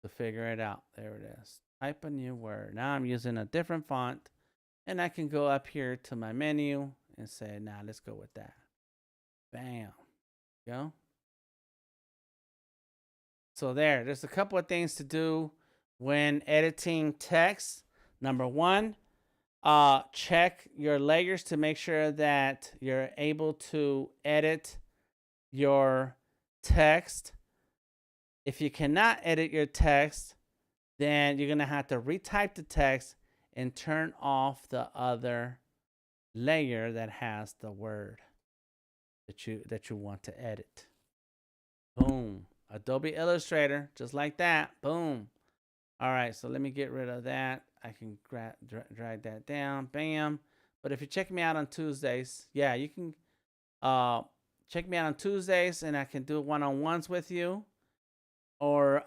to figure it out. There it is. Type a new word. Now I'm using a different font, and I can go up here to my menu and say, nah, let's go with that. Bam. Go. So there's a couple of things to do when editing text. Number 1, check your layers to make sure that you're able to edit your text. If you cannot edit your text, then you're going to have to retype the text and turn off the other layer that has the word that you want to edit. Boom. Adobe Illustrator, just like that. Boom. All right, so let me get rid of that. I can drag that down. Bam. But if you check me out on Tuesdays, yeah, you can check me out on Tuesdays, and I can do one-on-ones with you. Or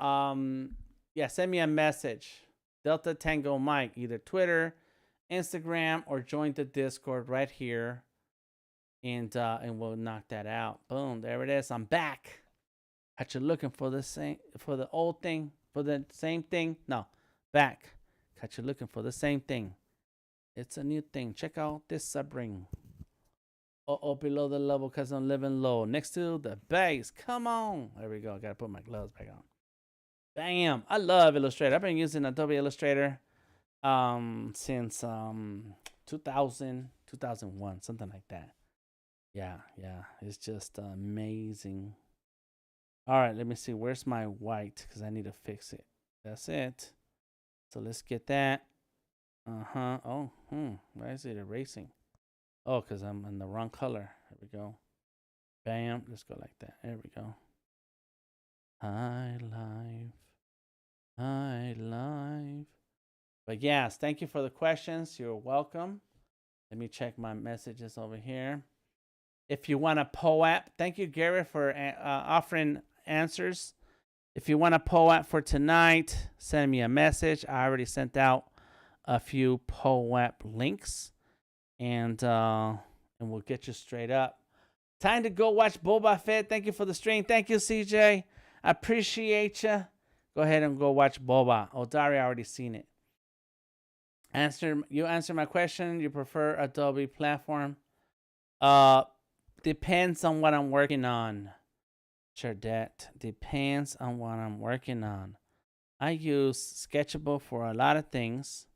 yeah, send me a message. Delta Tango Mike, either Twitter, Instagram, or join the Discord right here. And we'll knock that out. Boom, there it is. I'm back. Had you looking for the old thing, for the same thing? No, back. Got you looking for the same thing. It's a new thing. Check out this subring. Oh, below the level because I'm living low. Next to the base. Come on. There we go. I gotta put my gloves back on. Bam. I love Illustrator. I've been using Adobe Illustrator since 2000, 2001, something like that. Yeah. It's just amazing. All right, let me see. Where's my white? Because I need to fix it. That's it. So let's get that. Oh, why is it erasing? Oh, because I'm in the wrong color. There we go. Bam. Let's go like that. There we go. High life. But yes, thank you for the questions. You're welcome. Let me check my messages over here. If you want a POAP, thank you, Gary, for offering answers. If you want a POAP for tonight, send me a message. I already sent out a few POAP links, and we'll get you straight up. Time to go watch Boba Fett. Thank you for the stream. Thank you, CJ. I appreciate you. Go ahead and go watch Boba. Oh, Dari already seen it. You answer my question. You prefer Adobe platform? Depends on what I'm working on. Chardette. Depends on what I'm working on. I use Sketchable for a lot of things.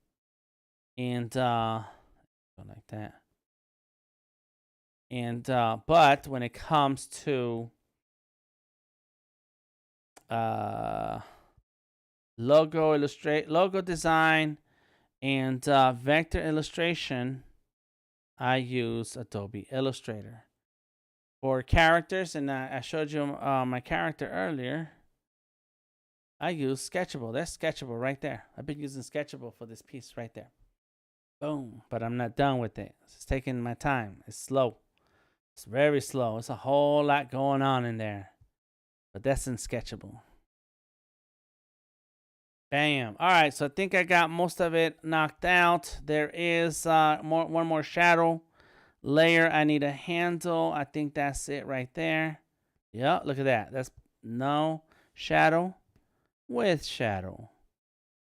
And go like that. And but when it comes to logo design and vector illustration, I use Adobe Illustrator. For characters, and I showed you my character earlier, I use Sketchable. That's Sketchable right there. I've been using Sketchable for this piece right there. Boom. But I'm not done with it. It's taking my time. It's slow. It's very slow. It's a whole lot going on in there. But that's in Sketchable. Bam. All right, so I think I got most of it knocked out. There is one more shadow layer I need to handle. I think that's it right there. Yeah, look at that. That's no shadow with shadow.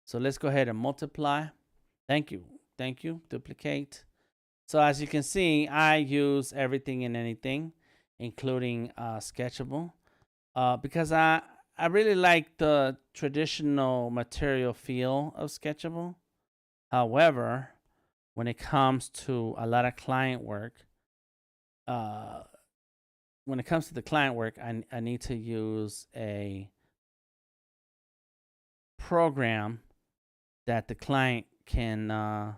So let's go ahead and multiply. Thank you. Duplicate. So as you can see, I use everything and anything, including Sketchable, because I really like the traditional material feel of Sketchable. However, when it comes to a lot of client work, I need to use a program that the client can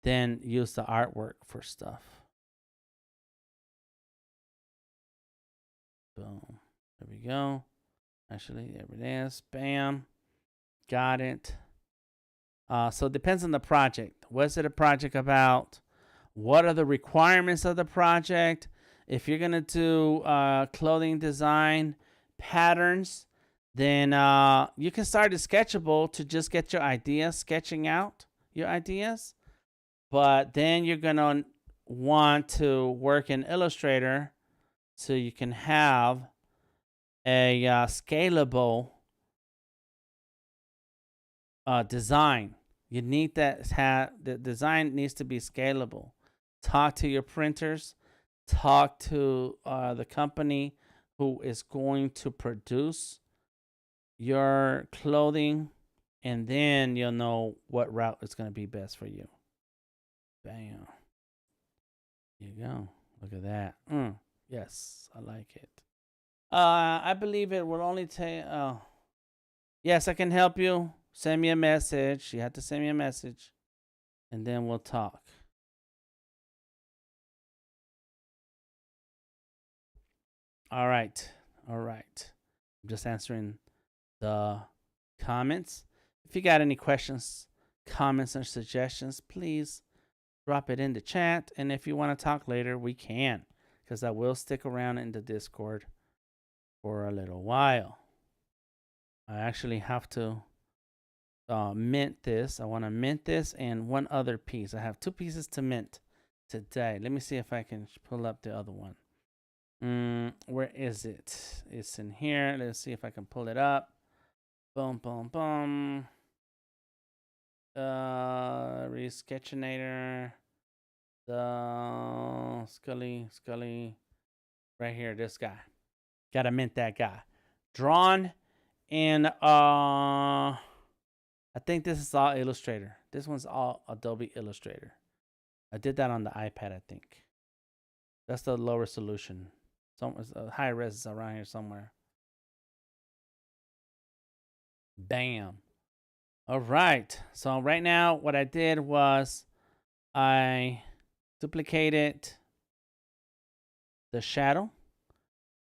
then use the artwork for stuff. Boom. There we go. Actually, there it is. Bam. Got it. So it depends on the project. What's it a project about? What are the requirements of the project? If you're going to do clothing design patterns, then you can start a Sketchable to just get your ideas, sketching out your ideas. But then you're going to want to work in Illustrator so you can have a scalable design. You need that. The design needs to be scalable. Talk to your printers. Talk to the company who is going to produce your clothing, and then you'll know what route is going to be best for you. Bam. There you go. Look at that. Yes, I like it. I believe it will only take. Yes, I can help you. Send me a message. You have to send me a message, and then we'll talk. All right. I'm just answering the comments. If you got any questions, comments or suggestions, please drop it in the chat. And if you want to talk later, we can, because I will stick around in the Discord for a little while. I actually have to mint this. I want to mint this and one other piece. I have 2 pieces to mint today. Let me see if I can pull up the other one. Where is it? It's in here. Let's see if I can pull it up. Boom, boom, boom. Sketchinator. The Skully. Right here, this guy. Gotta mint that guy. Drawn in I think this is all Illustrator. This one's all Adobe Illustrator. I did that on the iPad, I think. That's the lower resolution. High res is around here somewhere. Bam. All right. So right now, what I did was I duplicated the shadow,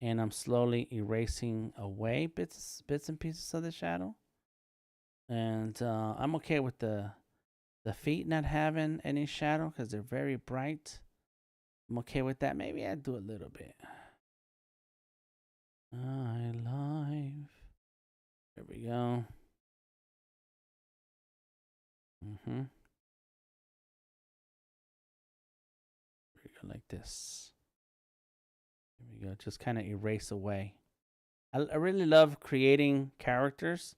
and I'm slowly erasing away bits and pieces of the shadow. And I'm okay with the feet not having any shadow because they're very bright. I'm okay with that. Maybe I'd do a little bit. I live. There we go. There we go, like this. There we go. Just kind of erase away. I really love creating characters.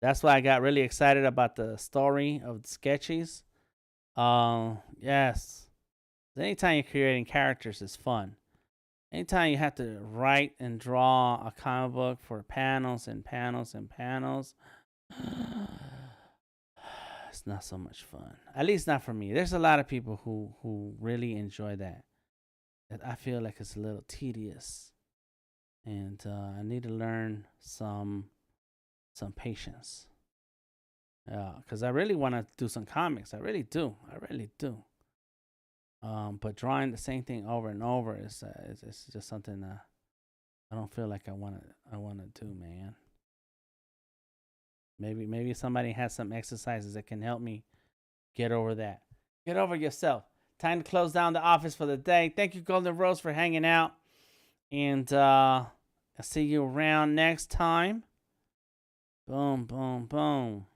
That's why I got really excited about the story of the sketches. Yes. Anytime you're creating characters is fun. Anytime you have to write and draw a comic book for panels and panels and panels, it's not so much fun. At least not for me. There's a lot of people who really enjoy that. I feel like it's a little tedious. And I need to learn some patience. Because I really want to do some comics. I really do. But drawing the same thing over and over is just something I don't feel like I want to do, man. Maybe somebody has some exercises that can help me get over that. Get over yourself. Time to close down the office for the day. Thank you, Golden Rose, for hanging out. And I'll see you around next time. Boom, boom, boom.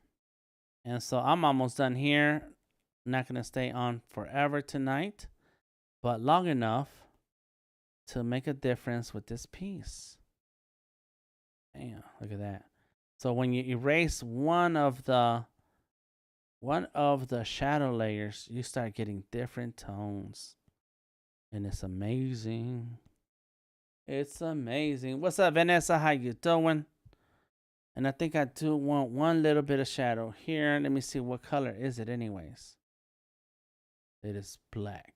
And so I'm almost done here. I'm not going to stay on forever tonight, but long enough to make a difference with this piece. Damn, look at that. So when you erase one of the shadow layers, you start getting different tones. And it's amazing. It's amazing. What's up, Vanessa? How you doing? And I think I do want one little bit of shadow here. Let me see, what color is it anyways? It is black.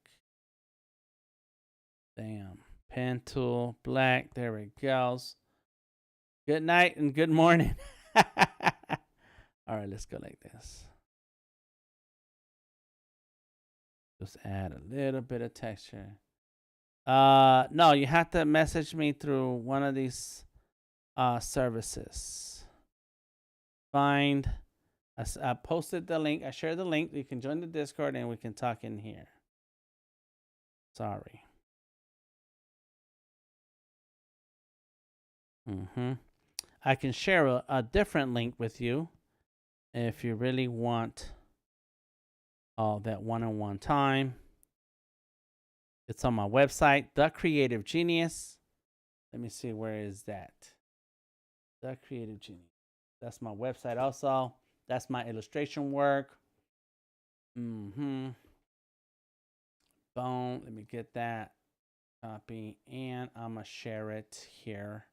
Damn. Pen tool, black. There it goes. Good night and good morning. All right, let's go like this. Just add a little bit of texture. No, you have to message me through one of these services. Find. I posted the link. I shared the link. You can join the Discord and we can talk in here. Sorry. I can share a different link with you if you really want that one-on-one time. It's on my website, The Creative Genius. Let me see, where is that? The Creative Genius. That's my website also. That's my illustration work. Boom. Let me get that. Copy. And I'm going to share it here.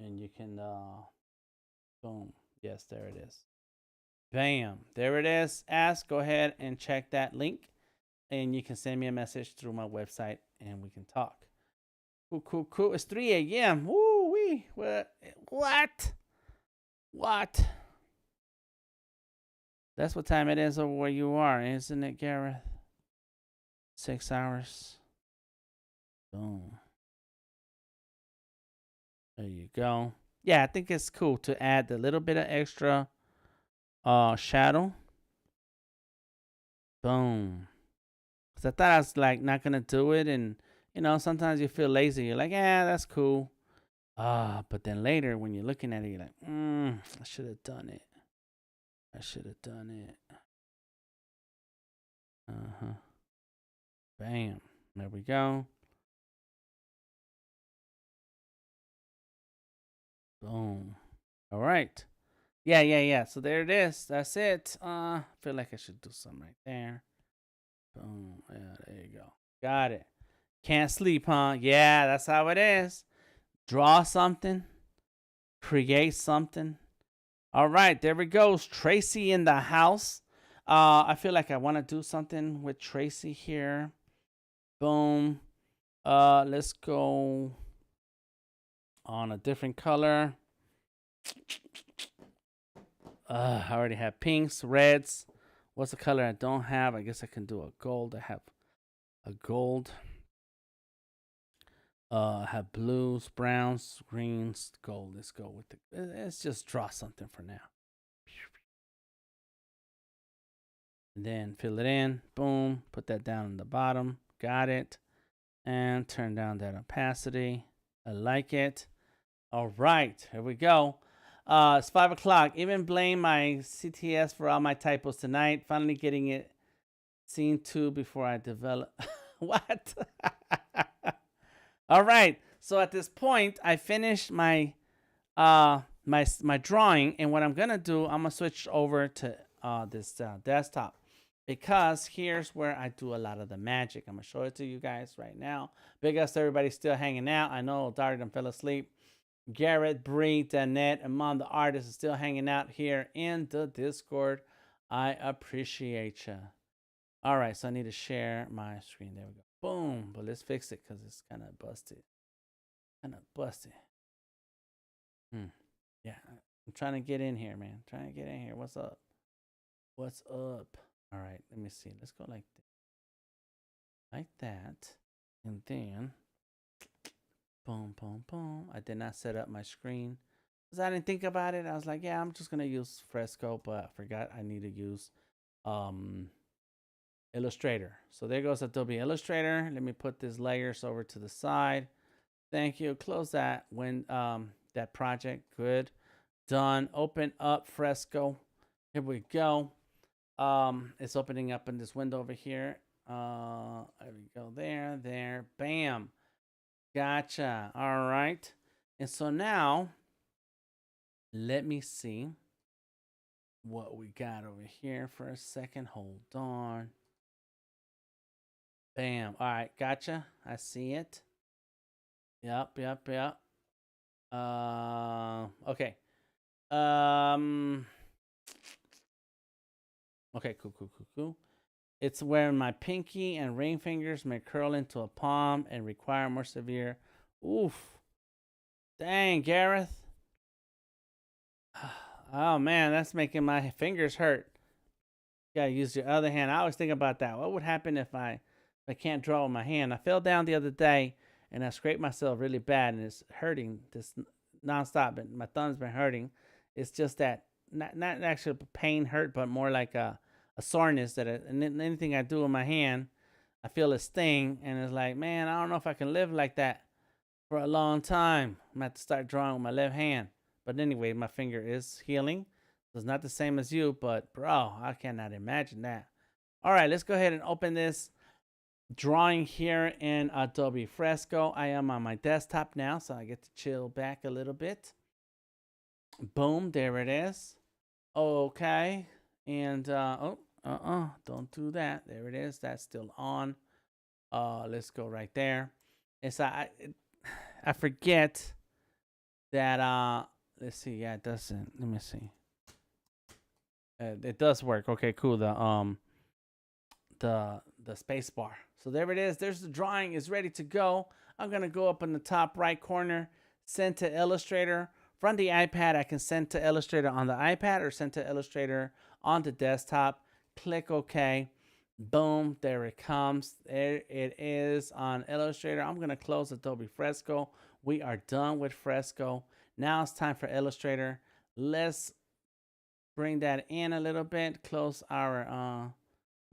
And you can, boom. Yes, there it is. Bam. There it is. Go ahead and check that link. And you can send me a message through my website and we can talk. Cool. It's 3 a.m. Woo-wee. What? That's what time it is over where you are, isn't it, Gareth? 6 hours. Boom. There you go. Yeah, I think it's cool to add a little bit of extra shadow Boom. Because I thought I was like not gonna do it, and you know sometimes you feel lazy. You're like, yeah, that's cool. But then later when you're looking at it, you're like, I should have done it. I should have done it. Bam. There we go. Boom. All right. Yeah. So there it is. That's it. I feel like I should do something right there. Boom. Yeah, there you go. Got it. Can't sleep, huh? Yeah, that's how it is. Draw something. Create something. All right, there we go. Tracy in the house. I feel like I want to do something with Tracy here. Boom. Let's go on a different color. I already have pinks, reds. What's the color I don't have? I guess I can do a gold. I have a gold. I have blues, browns, greens, gold. Let's go with let's just draw something for now. And then fill it in. Boom. Put that down on the bottom. Got it. And turn down that opacity. I like it. All right. Here we go. It's 5 o'clock. Even blame my CTS for all my typos tonight. Finally getting it seen to before I develop. What? All right. So at this point, I finished my my drawing, and what I'm gonna do, I'm gonna switch over to this desktop, because here's where I do a lot of the magic. I'm gonna show it to you guys right now. Big ups to everybody still hanging out. I know Dardon fell asleep. Garrett, Bree, Danette, and Mom, the artist, is still hanging out here in the Discord. I appreciate you. All right, so I need to share my screen. There we go. Boom. But let's fix it because it's kind of busted. Yeah, I'm trying to get in here, man. Trying to get in here. What's up? What's up? All right, let me see. Let's go like this. Like that. And then boom, boom, boom. I did not set up my screen because I didn't think about it. I was like, yeah, I'm just gonna use Fresco, but I forgot I need to use Illustrator. So there goes Adobe Illustrator. Let me put these layers over to the side. Thank you. Close that when that project. Good. Done. Open up Fresco. Here we go. It's opening up in this window over here. There we go. There. Bam. Gotcha. All right. And so now, let me see what we got over here for a second. Hold on. Bam. All right. Gotcha. I see it. Yep. Okay. Okay, cool. It's where my pinky and ring fingers may curl into a palm and require more severe. Oof. Dang, Gareth. Oh, man, that's making my fingers hurt. You gotta use your other hand. I always think about that. What would happen if I can't draw with my hand? I fell down the other day, and I scraped myself really bad, and it's hurting this nonstop. And my thumb's been hurting. It's just that, not actually pain hurt, but more like a soreness that and anything I do with my hand, I feel a sting, and it's like, man, I don't know if I can live like that for a long time. I'm gonna have to start drawing with my left hand. But anyway, my finger is healing. So it's not the same as you, but bro, I cannot imagine that. All right, let's go ahead and open this drawing here in Adobe Fresco. I am on my desktop now, so I get to chill back a little bit. Boom, there it is. Okay. And don't do that. There it is. That's still on. Let's go right there. It's I forget that let's see. Yeah, it doesn't. Let me see. It does work. Okay, cool. The space bar. So there it is. There's the drawing. It's ready to go. I'm gonna go up in the top right corner, send to Illustrator. From the iPad, I can send to Illustrator on the iPad or send to Illustrator on the desktop. Click OK. Boom, there it comes. There it is on Illustrator. I'm going to close Adobe Fresco. We are done with Fresco. Now it's time for Illustrator. Let's bring that in a little bit. Close our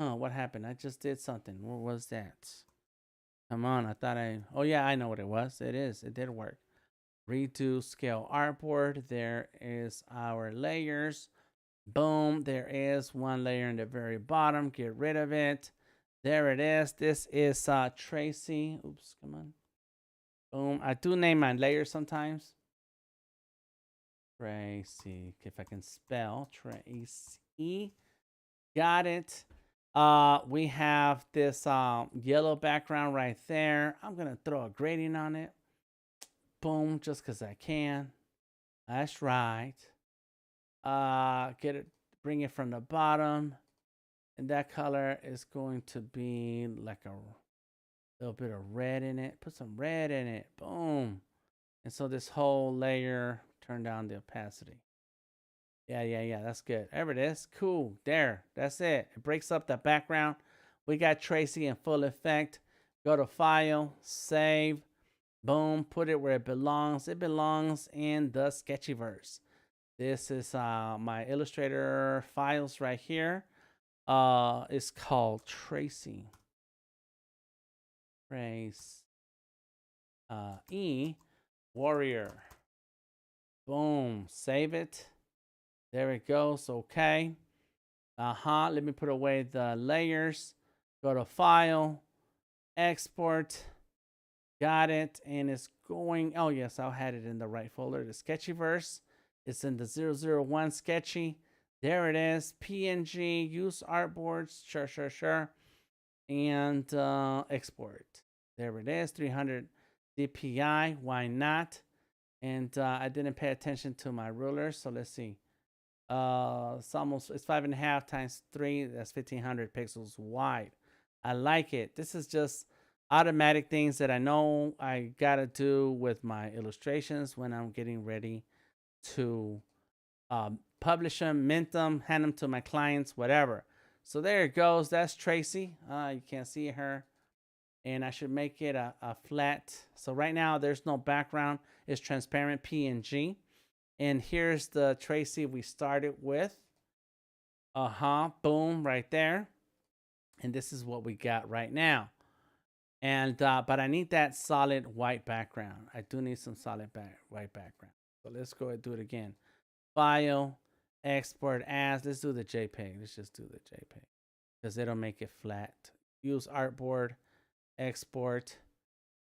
Huh, what happened? I just did something. What was that? Come on, I thought oh yeah, I know what it was. It is. It did work. Redo scale artboard. There is our layers. Boom. There is one layer in the very bottom. Get rid of it. There it is. This is Tracy. Oops, come on. Boom. I do name my layers sometimes. Tracy. If I can spell Tracy. Got it. We have this yellow background right there. I'm gonna throw a gradient on it. Boom, just because I can. That's right. Get it, bring it from the bottom, and that color is going to be like a little bit of red in it. Put some red in it. Boom. And so this whole layer, turn down the opacity. Yeah. That's good. There it is. Cool. There. That's it. It breaks up the background. We got Tracy in full effect. Go to File, Save. Boom. Put it where it belongs. It belongs in the Sketchyverse. This is my Illustrator files right here. It's called Trace.E Warrior. Boom. Save it. There it goes. Okay. Let me put away the layers. Go to File, Export. Got it. And it's going. Oh, yes. I had it in the right folder. The Sketchyverse. It's in the 001 Sketchy. There it is. PNG. Use artboards. Sure. And export. There it is. 300 DPI. Why not? And I didn't pay attention to my ruler. So let's see. It's 5.5 times 3. That's 1500 pixels wide. I like it. This is just automatic things that I know I gotta do with my illustrations when I'm getting ready to publish them, mint them, hand them to my clients, whatever. So there it goes. That's Tracy. You can't see her. And I should make it a flat. So right now there's no background. It's transparent PNG. And here's the Tracy we started with. Boom, right there. And this is what we got right now. And but I need that solid white background. I do need some solid white background. So let's go ahead and do it again. File, export as. Let's do the JPEG. Let's just do the JPEG because it'll make it flat. Use artboard, export.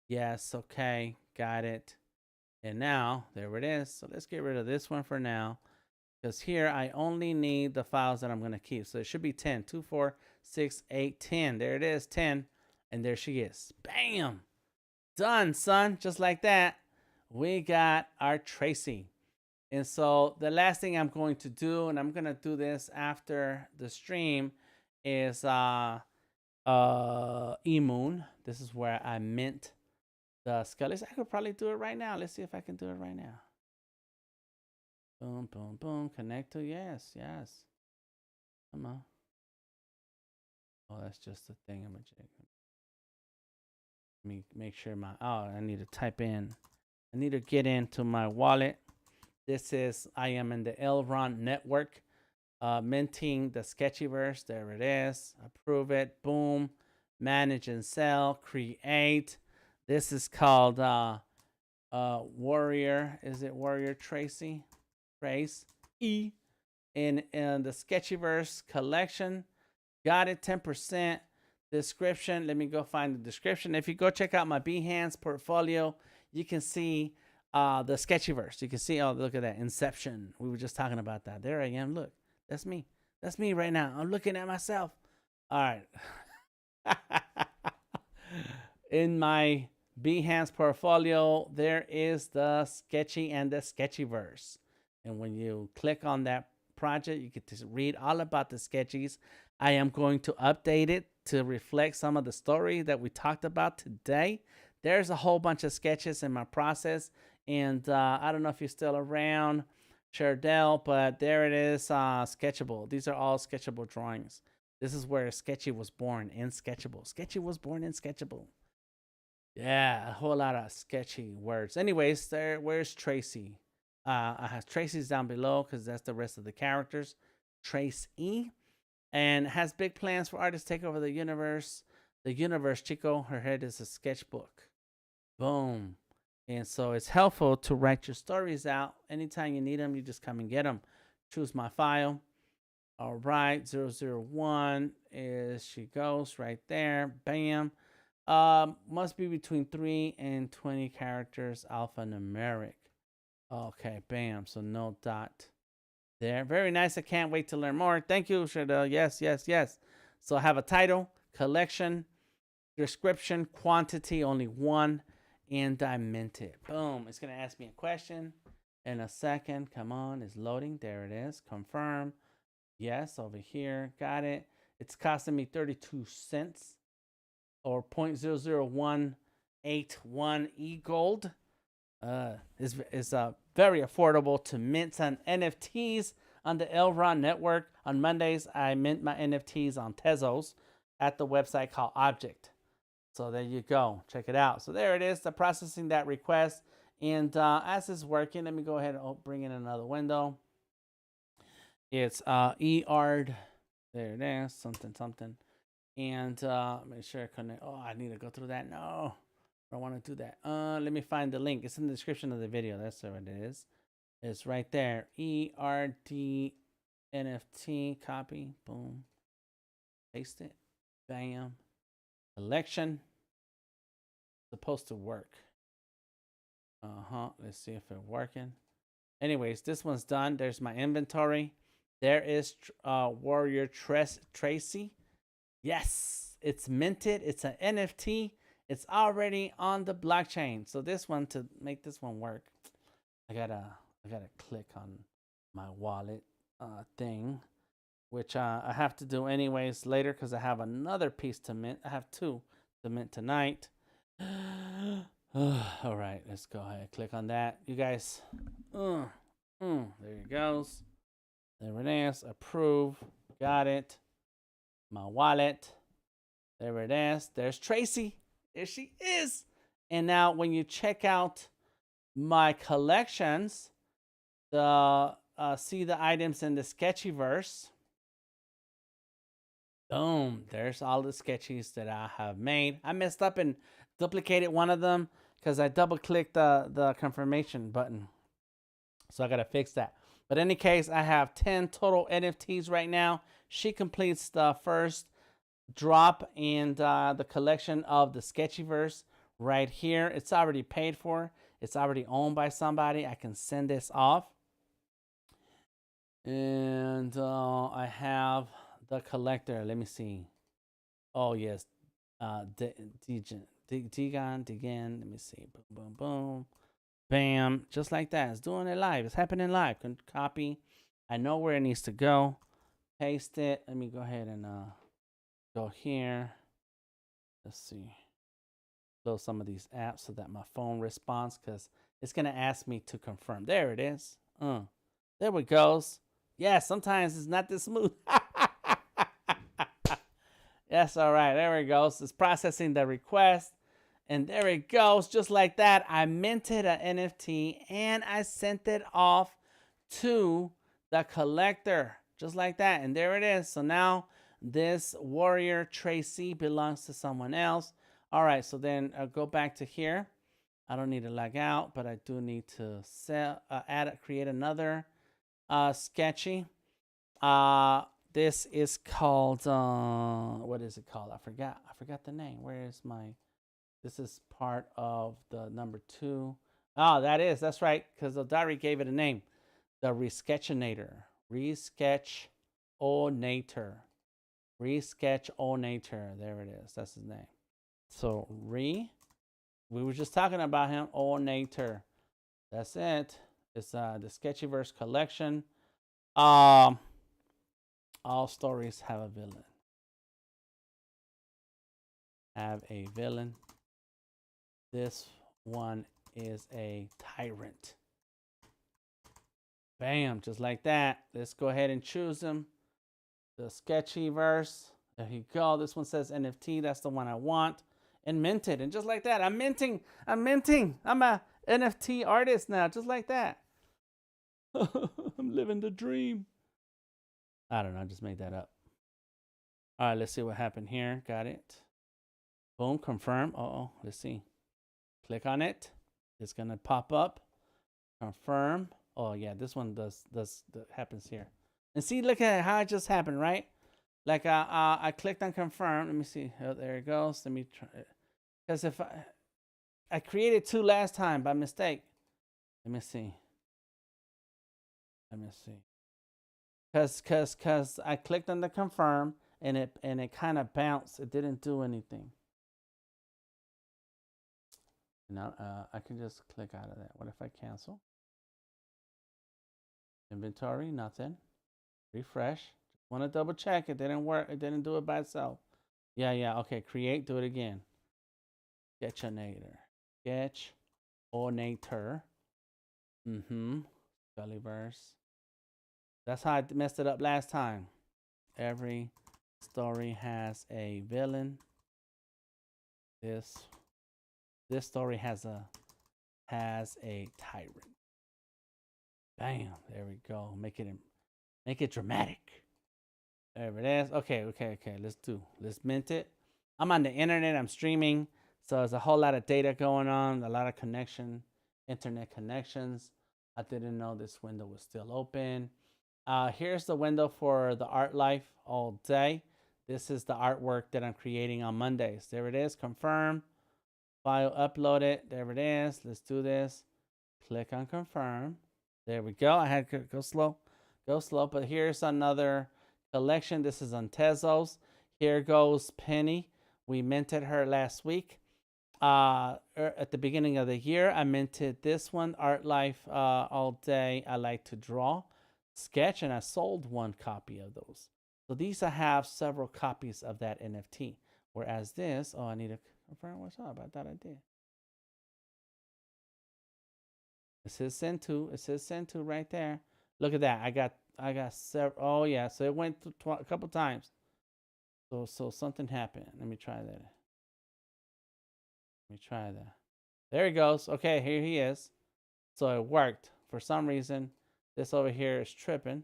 Yes, okay, got it. And now, there it is. So let's get rid of this one for now. Because here, I only need the files that I'm going to keep. So it should be 10. 2, 4, 6, 8, 10. There it is, 10. And there she is. Bam! Done, son. Just like that. We got our Tracy. And so the last thing I'm going to do, and I'm going to do this after the stream, is eMoon. This is where I mint the Skully. I could probably do it right now. Let's see if I can do it right now. Boom, boom, boom. Connect to yes. Come on. Oh, that's just the thing. Let me make sure I need to type in. I need to get into my wallet. I am in the Elrond network, minting the Sketchyverse. There it is. Approve it. Boom. Manage and sell. Create. This is called Warrior. Is it Warrior Tracy? Trace.E in the Sketchyverse collection. Got it. 10% description. Let me go find the description. If you go check out my Behance portfolio, you can see the Sketchyverse. You can see, oh, look at that. Inception. We were just talking about that. There I am. Look, that's me. That's me right now. I'm looking at myself. All right. In my Behance portfolio, there is the Sketchy and the Sketchyverse. And when you click on that project, you get to read all about the sketchies. I am going to update it to reflect some of the story that we talked about today. There's a whole bunch of sketches in my process. And I don't know if you're still around, Chardell, but there it is, Sketchable. These are all Sketchable drawings. This is where Sketchy was born, in Sketchable. Sketchy was born in Sketchable. Yeah, a whole lot of sketchy words. Anyways, where's Tracy? I have Tracy's down below because that's the rest of the characters. Trace.E. and has big plans for artists to take over the universe. The universe, Chico. Her head is a sketchbook. Boom. And so it's helpful to write your stories out. Anytime you need them, you just come and get them. Choose my file. All right, 001 is she goes right there. Bam. Must be between 3 and 20 characters, alphanumeric. Okay, bam. So no dot there. Very nice. I can't wait to learn more. Thank you, Shadell. Yes, yes, yes. So I have a title, collection, description, quantity, only one, and I meant it. Boom. It's going to ask me a question in a second. Come on. It's loading. There it is. Confirm. Yes, over here. Got it. It's costing me 32 cents or 0.00181 EGLD. Is very affordable to mint on NFTs on the Elrond network. On Mondays, I mint my NFTs on Tezos at the website called Object. So there you go. Check it out. So there it is. The processing that request. And as it's working, let me go ahead and bring in another window. It's ERD. There it is. Something. And make sure I connect. Oh, I need to go through that. No, I don't want to do that. Let me find the link. It's in the description of the video. That's what it is. It's right there. ERD NFT. Copy. Boom. Paste it. Bam. Collection. Supposed to work. Let's see if it's working. Anyways, this one's done. There's my inventory. There is Warrior Trace. Yes, it's minted. It's an NFT. It's already on the blockchain. So this one, to make this one work, I gotta click on my wallet thing, which I have to do anyways later because I have another piece to mint. I have 2 to mint tonight. All right, let's go ahead. Click on that. You guys, there it goes. There it is. Approve. Got it. My wallet. There it is. There's Tracy. There she is. And now when you check out my collections, see the items in the Sketchyverse. Boom. There's all the sketches that I have made. I messed up and duplicated one of them because I double clicked the confirmation button. So I got to fix that. But in any case, I have 10 total NFTs right now. She completes the first drop in the collection of the Sketchyverse right here. It's already paid for. It's already owned by somebody. I can send this off. And I have the collector. Let me see. Oh, yes. Digan. Let me see. Boom, boom, boom. Bam. Just like that. It's doing it live. It's happening live. Can copy. I know where it needs to go. Paste it. Let me go ahead and go here. Let's see. Close some of these apps so that my phone responds because it's going to ask me to confirm. There it is. There it goes. Yeah, sometimes it's not this smooth. Yes, all right. There it goes. It's processing the request. And there it goes. Just like that, I minted an NFT and I sent it off to the collector. Just like that. And there it is. So now this Warrior Tracy belongs to someone else. All right. So then I'll go back to here. I don't need to log out, but I do need to create another sketchy. This is called, what is it called? I forgot the name. Where is my... This is part of the number 2. Oh, that's right, because the diary gave it a name. The Resketchinator. Resketchonator. There it is. That's his name. So, we were just talking about him. Onator. That's it. It's the Sketchyverse collection. All stories have a villain. This one is a tyrant. Bam, just like that. Let's go ahead and choose them. The Sketchyverse. There you go. This one says NFT. That's the one I want. And minted. And just like that, I'm minting. I'm a NFT artist now. Just like that. I'm living the dream. I don't know. I just made that up. All right, let's see what happened here. Got it. Boom, confirm. Uh-oh, let's see. Click on it. It's gonna pop up. Confirm. Oh yeah, this one does happens here. And see, look at how it just happened, right? Like I clicked on confirm. Let me see. Oh, there it goes. Let me try it. Because if I created 2 last time by mistake. Let me see. Let me see. Cause I clicked on the confirm and it kind of bounced. It didn't do anything. Now I can just click out of that. What if I cancel? Inventory, nothing. Refresh. Want to double check. It didn't work. It didn't do it by itself. Yeah. Okay, create. Do it again. Sketchinator. Sketchinator. Sketchyverse. That's how I messed it up last time. Every story has a villain. This story has a tyrant. Bam. There we go. Make it dramatic. There it is. Okay. Let's mint it. I'm on the internet. I'm streaming. So there's a whole lot of data going on. A lot of internet connections. I didn't know this window was still open. Here's the window for the art life all day. This is the artwork that I'm creating on Mondays. There it is. Confirm. File upload it. There it is. Let's do this. Click on confirm. There we go. I had to go slow. But here's another collection. This is on Tezos. Here goes Penny. We minted her last week. At the beginning of the year, I minted this one, Art Life All Day. I like to draw, sketch, and I sold 1 copy of those. So these I have several copies of that NFT. Whereas this, I need to confirm what's up. I thought I did. It says send to. It says send to right there. Look at that. I got several. Oh yeah. So it went a couple times. So something happened. Let me try that. There he goes. Okay, here he is. So it worked. For some reason, this over here is tripping.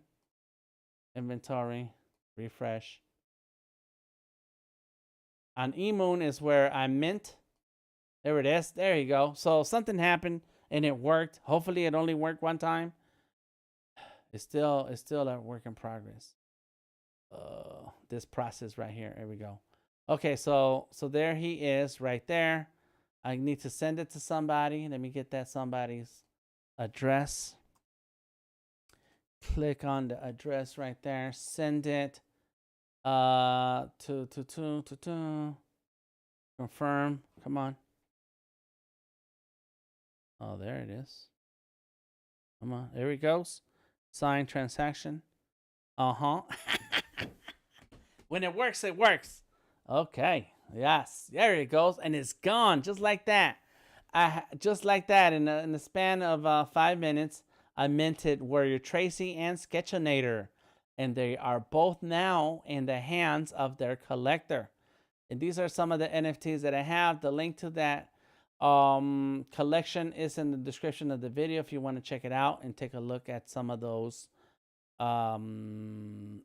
Inventory, refresh. On eMoon is where I mint. There it is. There you go. So something happened and it worked. Hopefully it only worked 1 time. It's still a work in progress. This process right here. There we go. Okay, so there he is right there. I need to send it to somebody. Let me get that somebody's address. Click on the address right there. Send it. To confirm. Come on. Oh, there it is. Come on. There it goes. Sign transaction. When it works, it works. Okay. Yes. There it goes. And it's gone just like that. Just like that. In the span of 5 minutes, I minted Warrior Trace and Sketchinator. And they are both now in the hands of their collector. And these are some of the NFTs that I have. The link to that collection is in the description of the video if you want to check it out and take a look at some of those NFTs.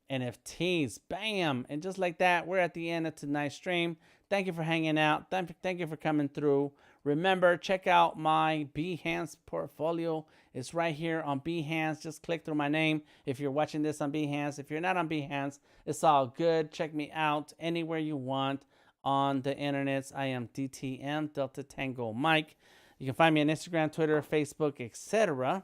Bam! And just like that, we're at the end of tonight's stream. Thank you for hanging out. Thank you for coming through. Remember, check out my Behance portfolio. It's right here on Behance. Just click through my name if you're watching this on Behance. If you're not on Behance, it's all good. Check me out anywhere you want on the internets. I am DTM, Delta Tango Mike. You can find me on Instagram, Twitter, Facebook, etc.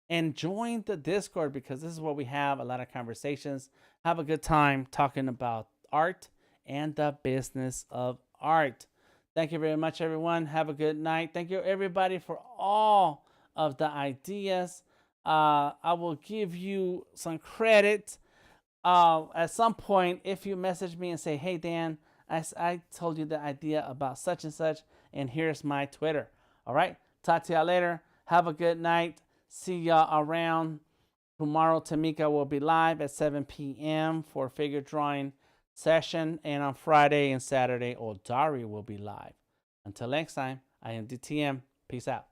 And join the Discord because this is where we have a lot of conversations. Have a good time talking about art and the business of art. Thank you very much, everyone. Have a good night. Thank you, everybody, for all of the ideas. I will give you some credit at some point if you message me and say, hey, Dan, I told you the idea about such and such, and here's my Twitter. All right. Talk to y'all later. Have a good night. See y'all around. Tomorrow, Tamika will be live at 7 p.m. for figure drawing session. And on Friday and Saturday, Odari will be live. Until next time, I am DTM. Peace out.